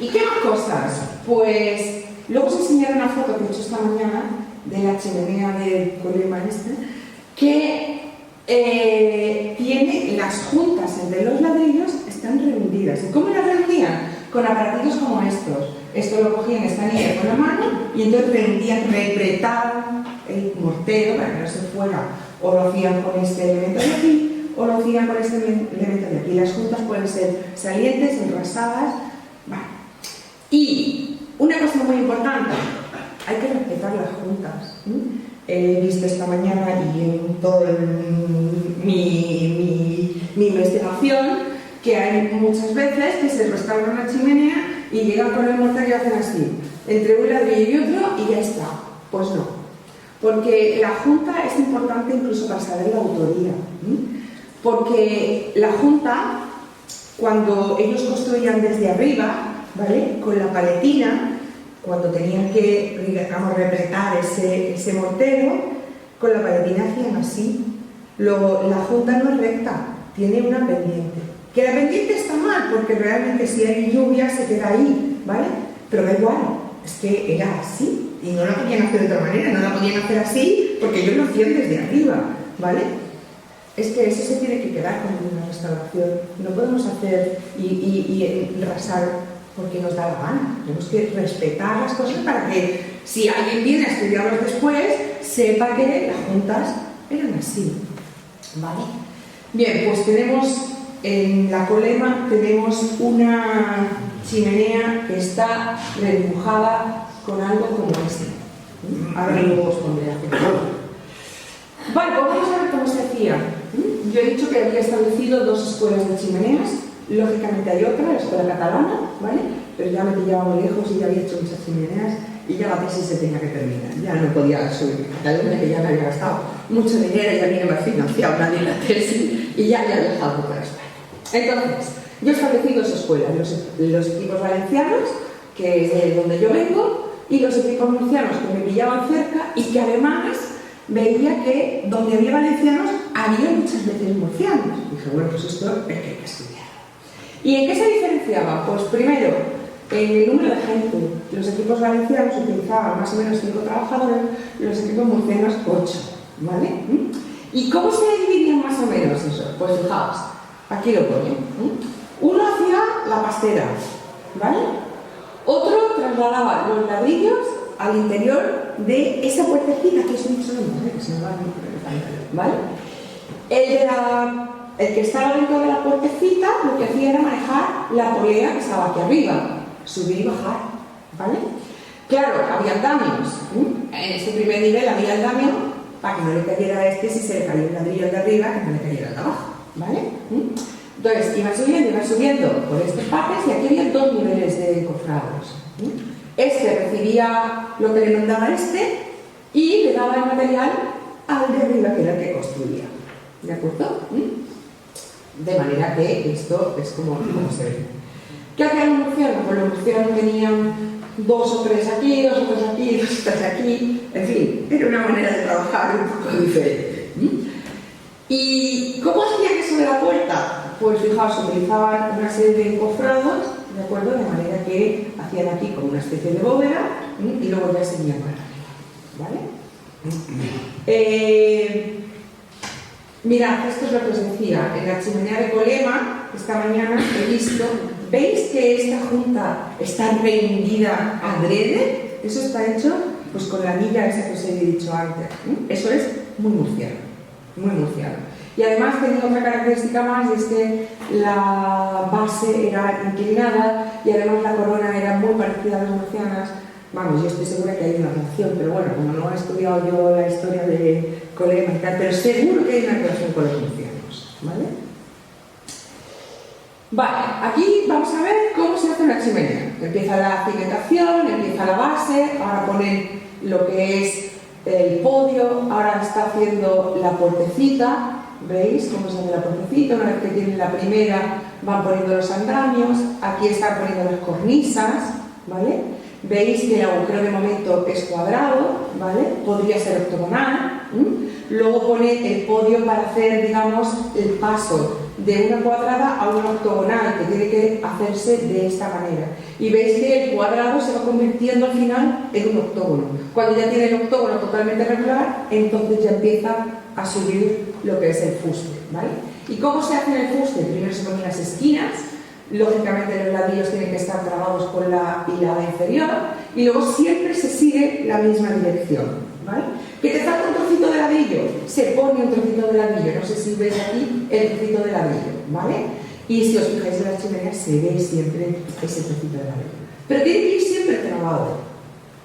¿Y qué más cosas? Pues luego os enseñaré una foto que he hecho esta mañana de la chimenea del colema que tiene las juntas entre los ladrillos, están reunidas. ¿Y cómo las reunían? Con aparatitos como estos. Esto lo cogían esta niña con la mano y entonces repretaban el mortero para que no se fuera. O lo hacían con este elemento de aquí, o lo hacían con este elemento de aquí. Las juntas pueden ser salientes, enrasadas. Vale. Y una cosa muy importante, hay que respetar las juntas. He visto esta mañana y en toda mi investigación que hay muchas veces que se restaura una chimenea y llegan con el mortero y hacen así, entre un ladrillo y otro y ya está. Pues no, porque la junta es importante incluso para saber la autoría, porque la junta, cuando ellos construían desde arriba, ¿vale?, con la paletina, cuando tenían que, digamos, repretar ese mortero, con la paletina hacían así. La junta no es recta, tiene una pendiente. Que la pendiente está mal, porque realmente si hay lluvia se queda ahí, ¿vale? Pero da igual, es que era así, y no la podían hacer de otra manera, no la podían hacer así, porque ellos lo hacían desde arriba, ¿vale? Es que eso se tiene que quedar como una restauración. No podemos hacer y rasar porque nos da la gana. Tenemos que respetar las cosas para que si alguien viene a estudiarlos después, sepa que las juntas eran así, ¿vale? Bien, pues tenemos en la colema tenemos una chimenea que está redibujada con algo como este. Ahora luego os pondré a hacer. Vale, pues vamos a ver cómo se hacía. Yo he dicho que había establecido dos escuelas de chimeneas. Lógicamente hay otra, la escuela catalana, ¿vale? Pero ya me pillaba muy lejos y ya había hecho muchas chimeneas y ya la tesis se tenía que terminar. Ya no podía subir a Cataluña, que ya me había gastado mucho dinero y ya ni me financiado nadie la tesis y ya había dejado para España. Entonces, yo he establecido dos escuelas, los equipos valencianos, que es de donde yo vengo, y los equipos murcianos que me pillaban cerca y que además veía que donde había valencianos había muchas veces murcianos. Y dije, bueno, pues esto es que hay que estudiar. ¿Y en qué se diferenciaba? Pues primero, en el número de gente. Los equipos valencianos utilizaban más o menos 5 trabajadores, los equipos murcianos 8, ¿vale? ¿Y cómo se dividían más o menos eso? Pues fijaos, aquí lo pone. Uno hacía la pastera, ¿vale? Otro trasladaba los ladrillos al interior de esa puertecita que es un solo, ¿vale? El que estaba dentro de la puertecita lo que hacía era manejar la polea que estaba aquí arriba, subir y bajar, ¿vale? Claro, había andamios. En este primer nivel había andamio para que no le cayera a este si se le caía el ladrillo de arriba, que no le cayera el de abajo, ¿vale? Entonces, iban subiendo por estas partes y aquí había dos niveles de cofrados. Este recibía lo que le mandaba este y le daba el material al de arriba, que era el que construía. ¿De acuerdo? De manera que esto es como se ve. ¿Qué hacían los murcianos? Pues los murcianos tenían 2 o 3 aquí, 2 o 3 aquí, 2 o 3 aquí, en fin, era una manera de trabajar un poco diferente. ¿Y cómo hacían eso de la puerta? Pues fijaos, utilizaban una serie de encofrados, ¿de acuerdo? De manera que hacían aquí como una especie de bóveda y luego ya seguían para arriba, ¿vale? Mirad, esto es lo que os decía, en la chimenea de Colema, esta mañana he visto, ¿veis que esta junta está reunida adrede? Eso está hecho pues con la anilla esa que os he dicho antes. Eso es muy murciano, muy murciano. Y además tenía otra característica más, y es que la base era inclinada y además la corona era muy parecida a las murcianas. Vamos, yo estoy segura que hay una relación, pero bueno, como no he estudiado yo la historia de Colema y tal, pero seguro que hay una relación con los murcianos, ¿vale? Vale, aquí vamos a ver cómo se hace una chimenea. Empieza la cimentación, empieza la base, ahora ponen lo que es el podio, ahora está haciendo la puertecita, ¿veis cómo se hace la puertecita? Una vez que tienen la primera van poniendo los andamios, aquí están poniendo las cornisas, ¿vale? Veis que el agujero de momento es cuadrado, ¿vale? Podría ser octogonal. Luego pone el podio para hacer, digamos, el paso de una cuadrada a una octogonal, que tiene que hacerse de esta manera. Y veis que el cuadrado se va convirtiendo al final en un octógono. Cuando ya tiene el octógono totalmente regular, entonces ya empieza a subir lo que es el fuste, ¿vale? ¿Y cómo se hace en el fuste? Primero se ponen las esquinas. Lógicamente los ladrillos tienen que estar trabados con la hilada inferior y luego siempre se sigue la misma dirección, ¿vale? ¿Que te falta un trocito de ladrillo? Se pone un trocito de ladrillo, no sé si veis aquí el trocito de ladrillo, ¿vale? Y si os fijáis en las chimeneas se ve siempre ese trocito de ladrillo. Pero tiene que ir siempre trabado,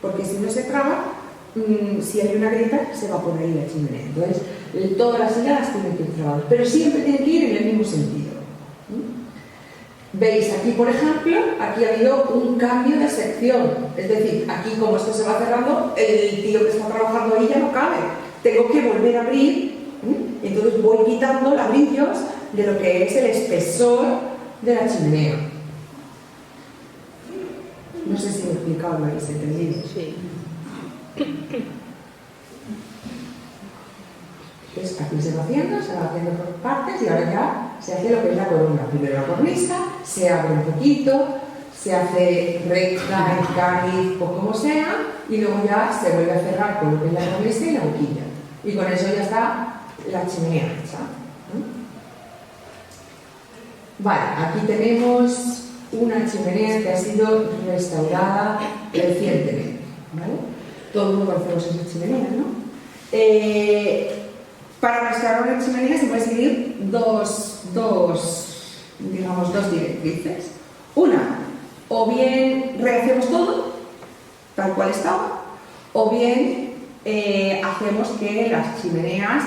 porque si no se traba, si hay una grieta se va por ahí la chimenea. Entonces todas las hiladas tienen que ir trabadas, pero siempre tienen que ir en el mismo sentido. Veis aquí, por ejemplo, aquí ha habido un cambio de sección, es decir, aquí como esto se va cerrando, el tío que está trabajando ahí ya no cabe, tengo que volver a abrir, entonces voy quitando ladrillos de lo que es el espesor de la chimenea. No sé si me he explicado, ¿lo habéis entendido? Sí. Entonces aquí se va haciendo por partes y ahora ya se hace lo que es la corona. Primero la cornisa, se abre un poquito, se hace recta, en cáliz o como sea, y luego ya se vuelve a cerrar con lo que es la cornisa y la boquilla. Y con eso ya está la chimenea hecha. Vale, aquí tenemos una chimenea que ha sido restaurada recientemente, ¿vale? Todo el mundo conocemos esas chimeneas, ¿no? Para restaurar una chimenea se puede seguir dos directrices. Una, o bien rehacemos todo, tal cual estaba, o bien hacemos que las chimeneas,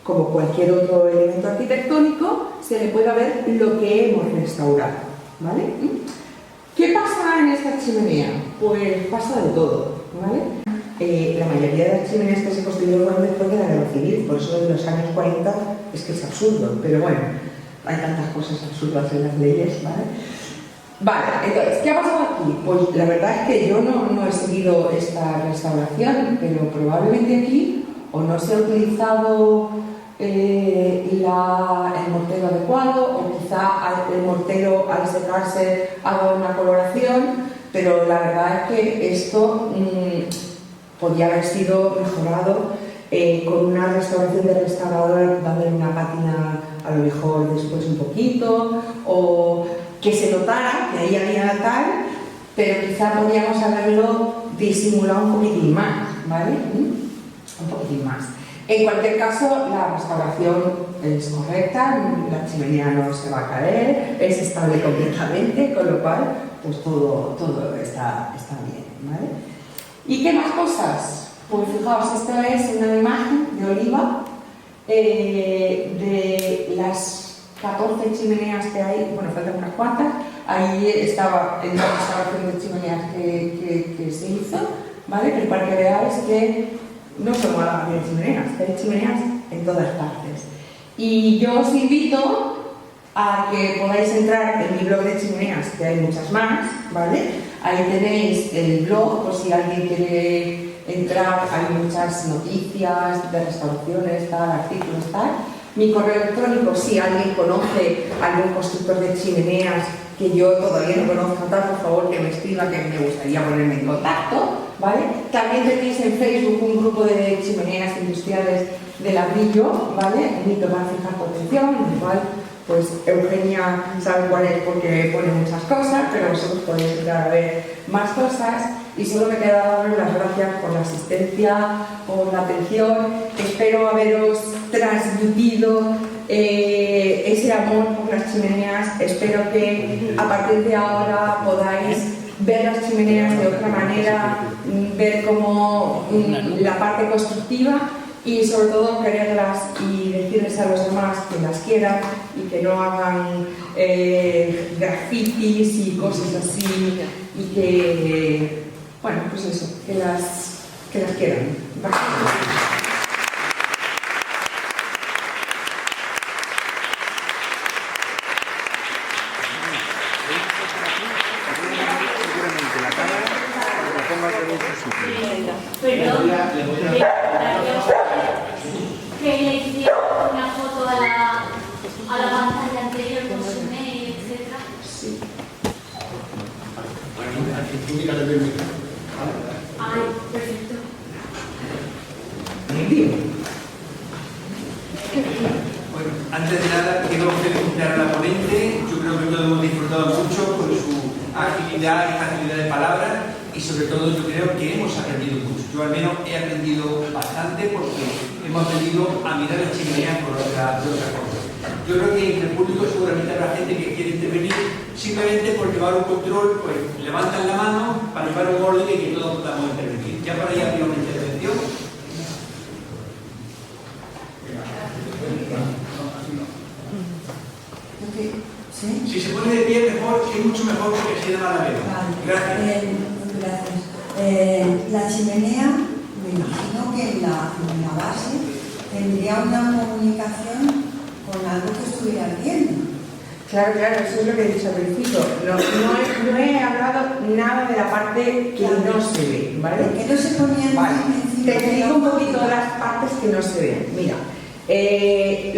como cualquier otro elemento arquitectónico, se le pueda ver lo que hemos restaurado, ¿vale? ¿Qué pasa en esta chimenea? Pues pasa de todo, ¿vale? La mayoría de las chimeneas que se construyeron después de la guerra civil, por eso de los años 40 es que es absurdo, pero bueno, hay tantas cosas absurdas en las leyes, ¿vale? Vale, entonces, ¿qué ha pasado aquí? Pues la verdad es que yo no he seguido esta restauración, pero probablemente aquí o no se ha utilizado el mortero adecuado, o quizá el mortero al secarse ha dado una coloración, pero la verdad es que esto podría haber sido mejorado con una restauración de restaurador, dándole una pátina a lo mejor después un poquito, o que se notara que ahí había tal, pero quizá podríamos haberlo disimulado un poquitín más, ¿vale? Un poquitín más. En cualquier caso, la restauración es correcta, la chimenea no se va a caer, es estable completamente, con lo cual, pues todo está bien, ¿vale? ¿Y qué más cosas? Pues fijaos, esto es una imagen de Oliva, de las 14 chimeneas que hay, bueno, faltan unas cuantas, ahí estaba en la restauración de chimeneas que se hizo, ¿vale? Pero para que veáis que no solo hay chimeneas, hay chimeneas en todas partes. Y yo os invito a que podáis entrar en mi blog de chimeneas, que hay muchas más, ¿vale? Ahí tenéis el blog, por si alguien quiere entrar, hay muchas noticias de restauraciones, tal, artículos, tal. Mi correo electrónico, si alguien conoce algún constructor de chimeneas que yo todavía no conozco, por favor que me escriba, que me gustaría ponerme en contacto, ¿vale? También tenéis en Facebook un grupo de chimeneas industriales de ladrillo, ¿vale? Bonito para fijar potencial, igual, pues Eugenia sabe cuál es porque pone muchas cosas, pero vosotros podéis entrar a ver más cosas. Y solo me queda daros las gracias por la asistencia, por la atención. Espero haberos transmitido ese amor por las chimeneas. Espero que a partir de ahora podáis ver las chimeneas de otra manera, ver como la parte constructiva y sobre todo quererlas y decirles a los demás que las quieran y que no hagan grafitis y cosas así y que, bueno, pues eso, que las quieran. Perdón, que le hicieron una foto a la pantalla anterior con su mail, etc. Sí. Ay, perfecto. Bueno, antes de nada quiero felicitar a la ponente. Yo creo que todos hemos disfrutado mucho con su agilidad y facilidad de palabras y sobre todo yo creo que hemos aprendido mucho. Yo al menos he aprendido bastante porque hemos aprendido a mirar las chimeneas de otra forma. Yo creo que en el público seguramente habrá gente que quiere intervenir simplemente por llevar un control, pues levantan la mano para llevar un orden y que todos podamos intervenir. Ya para allá pido una intervención. ¿Sí? Si se pone de pie mejor, es mucho mejor porque así de la veo. Gracias. Gracias. La chimenea, me imagino que en la base tendría una comunicación con algo que estuviera ardiendo. Claro, eso es lo que he dicho al principio. No he hablado nada de la parte que no se ve, ¿vale? Que no se ponían Vale. encima. Te explico un poquito de las partes que no se ven. Mira,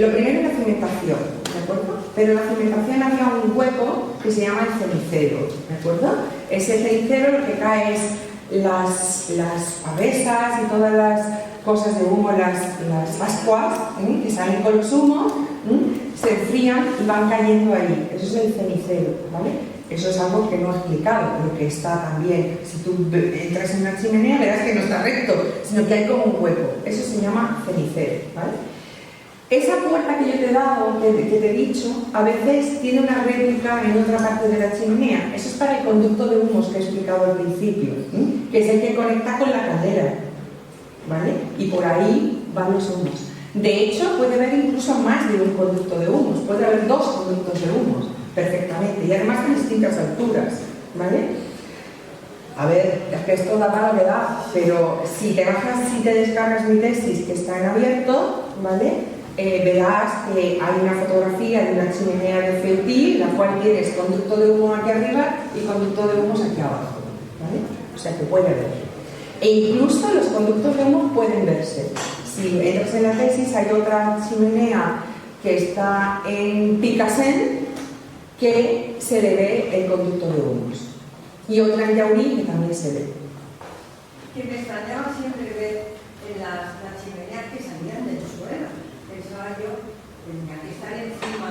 lo primero es la cimentación, ¿de acuerdo? Pero en la cimentación había un hueco que se llama el cenicero, ¿de acuerdo? Ese cenicero lo que cae es las pavesas y todas las cosas de humo, las ascuas que salen con los humos, se enfrían y van cayendo ahí. Eso es el cenicero, ¿vale? Eso es algo que no he explicado, pero que está también. Si tú entras en una chimenea verás que no está recto, sino que hay como un hueco. Eso se llama cenicero, ¿vale? Esa puerta que yo te he dado, que te he dicho, a veces tiene una réplica en otra parte de la chimenea. Eso es para el conducto de humos que he explicado al principio, que es el que conecta con la caldera, ¿vale? Y por ahí van los humos. De hecho, puede haber incluso más de un conducto de humos, puede haber 2 conductos de humos, perfectamente, y además en distintas alturas, ¿vale? A ver, es que esto da para lo que da, pero si te descargas mi tesis, que está en abierto, ¿vale? Verás que hay una fotografía de una chimenea de Feltí, la cual tienes conducto de humo aquí arriba y conducto de humos aquí abajo, ¿vale? O sea que puede ver. E incluso los conductos de humo pueden verse. Si entras en la tesis, hay otra chimenea que está en Picasen que se le ve el conducto de humos. Y otra en Yaurí que también se ve. Que me extrañaba siempre ver en las chimeneas que salían del suelo. Pensaba yo, tenía que estar encima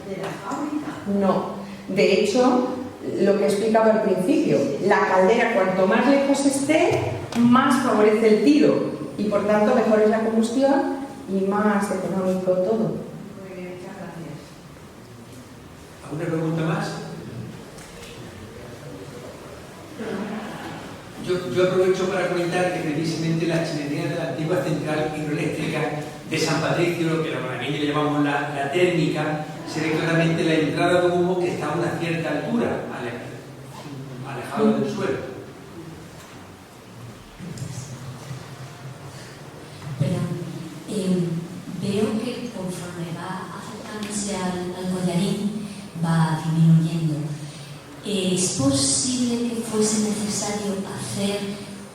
de la fábrica. No. De hecho, lo que he explicado al principio, la caldera cuanto más lejos esté, más favorece el tiro y por tanto mejor es la combustión y más económico todo. Muy bien, muchas gracias. ¿Alguna pregunta más? Yo aprovecho para comentar que precisamente las chimeneas de la antigua central hidroeléctrica de San Patricio, lo que los malagueños le llamamos la térmica, se ve claramente la entrada de humo que está a una cierta altura, alejado del suelo. Perdón, veo que conforme va acercándose al collarín va disminuyendo. ¿Es posible que fuese necesario hacer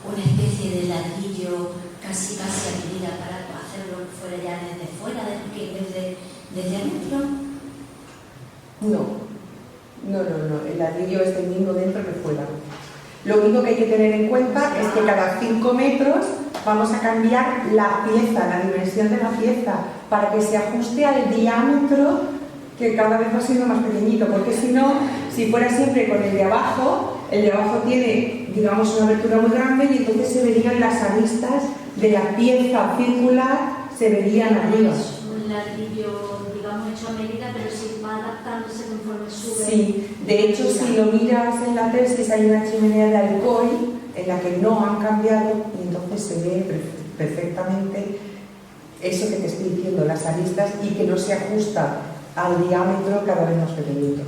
una especie de ladrillo casi a medida para hacer hacerlo fuera ya desde fuera, desde adentro? No. El ladrillo es el mismo dentro que fuera. Lo único que hay que tener en cuenta es que cada 5 metros vamos a cambiar la pieza, la dimensión de la pieza, para que se ajuste al diámetro, que cada vez va siendo más pequeñito, porque si no, si fuera siempre con el de abajo tiene, digamos, una abertura muy grande y entonces se verían las aristas de la pieza circular, se verían arriba. Un ladrillo, digamos, hecho a medida, pero sí va adaptándose conforme sube. Sí, de hecho, si lo miras en la tesis, hay una chimenea de Alcoy en la que no han cambiado y entonces se ve perfectamente eso que te estoy diciendo, las aristas, y que no se ajusta al diámetro cada vez más pequeñito.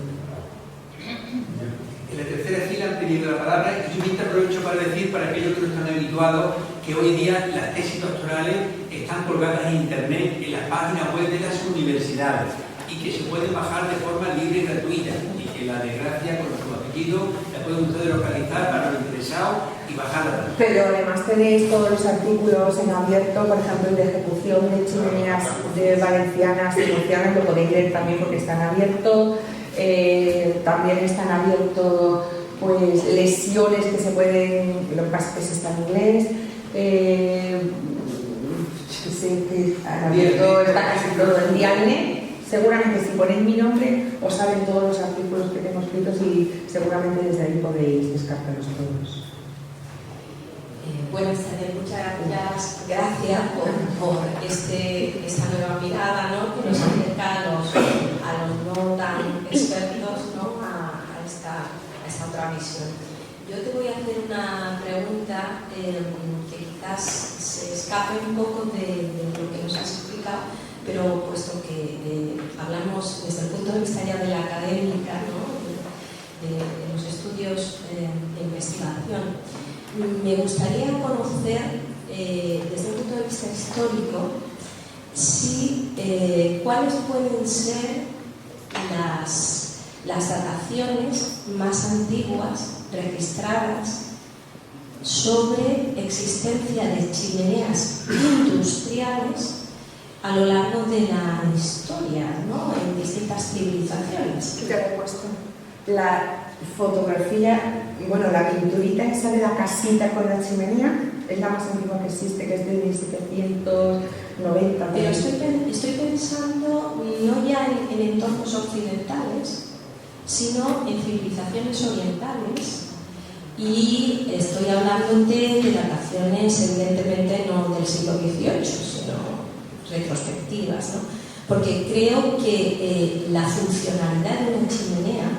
En la tercera fila han pedido la palabra y yo me aprovecho para decir, para aquellos que no están habituados, que hoy día las tesis doctorales están colgadas en internet en las páginas web de las universidades y que se pueden bajar de forma libre y gratuita, y que la desgracia con su apellido la pueden ustedes localizar para los interesados y bajarla. Pero además tenéis todos los artículos en abierto, por ejemplo el de ejecución de chimeneas de valencianas y murcianas, lo podéis leer también porque están abiertos. También están abiertos pues lesiones que se pueden, lo que pasa es que se está en inglés. Sé que han abierto, está casi todo en Dialnet. Seguramente si ponéis mi nombre os salen todos los artículos que tengo escritos y seguramente desde ahí podéis descartarlos todos. Buenas tardes, muchas gracias por esta nueva mirada, ¿no?, que nos acerca a los no tan expertos, ¿no?, a esta otra visión. Yo te voy a hacer una pregunta que quizás se escape un poco de lo que nos has explicado, pero puesto que hablamos desde el punto de vista ya de la académica, ¿no?, de los estudios de investigación, me gustaría conocer desde un punto de vista histórico cuáles pueden ser las dataciones más antiguas registradas sobre existencia de chimeneas industriales a lo largo de la historia, ¿no?, en distintas civilizaciones. ¿Qué te he puesto? La fotografía, bueno, la pinturita esa de la casita con la chimenea es la más antigua que existe, que es de 1790. Pero estoy pensando no ya en entornos occidentales, sino en civilizaciones orientales, y estoy hablando de dataciones evidentemente no del siglo XVIII, sino retrospectivas, ¿no? Porque creo que la funcionalidad de una chimenea,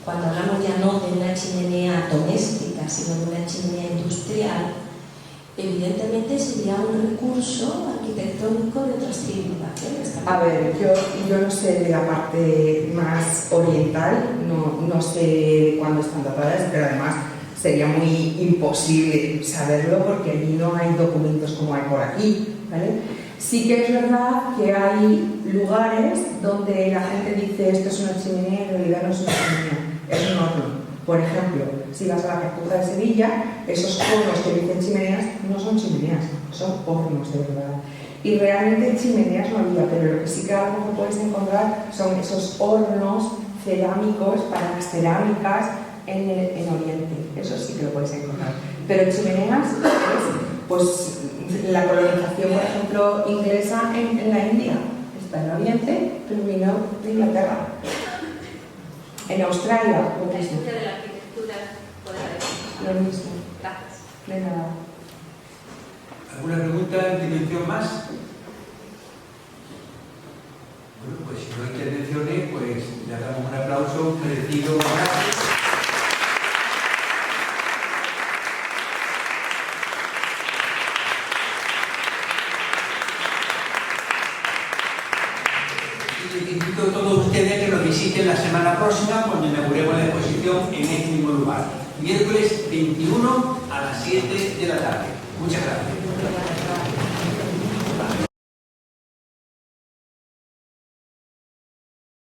cuando hablamos ya no de una chimenea doméstica, sino de una chimenea industrial, evidentemente sería un recurso arquitectónico de otras civilizaciones. A ver, yo no sé de la parte más oriental, no sé cuándo están datadas, pero además sería muy imposible saberlo porque allí no hay documentos como hay por aquí, ¿vale? Sí que es verdad que hay lugares donde la gente dice esto es una chimenea, en realidad no es una chimenea, es un horno. Por ejemplo, si vas a la Cartuja de Sevilla, esos hornos que dicen chimeneas no son chimeneas, son hornos de verdad. Y realmente chimeneas no había, pero lo que sí que a lo mejor puedes encontrar son esos hornos cerámicos para las cerámicas en Oriente. Eso sí que lo puedes encontrar. Pero chimeneas pues la colonización, por ejemplo, inglesa en la India está en Oriente, pero vino de Inglaterra. En Australia, lo La mismo. historia de la arquitectura puede haber. Lo mismo. Gracias. De nada. ¿Alguna pregunta en dimensión más? Bueno, pues si no hay intervenciones, pues le damos un aplauso merecido. Gracias. Invito a todos ustedes a que nos visiten la semana próxima cuando inauguremos la exposición en este mismo lugar. Miércoles 21 a las 7 de la tarde. Muchas gracias.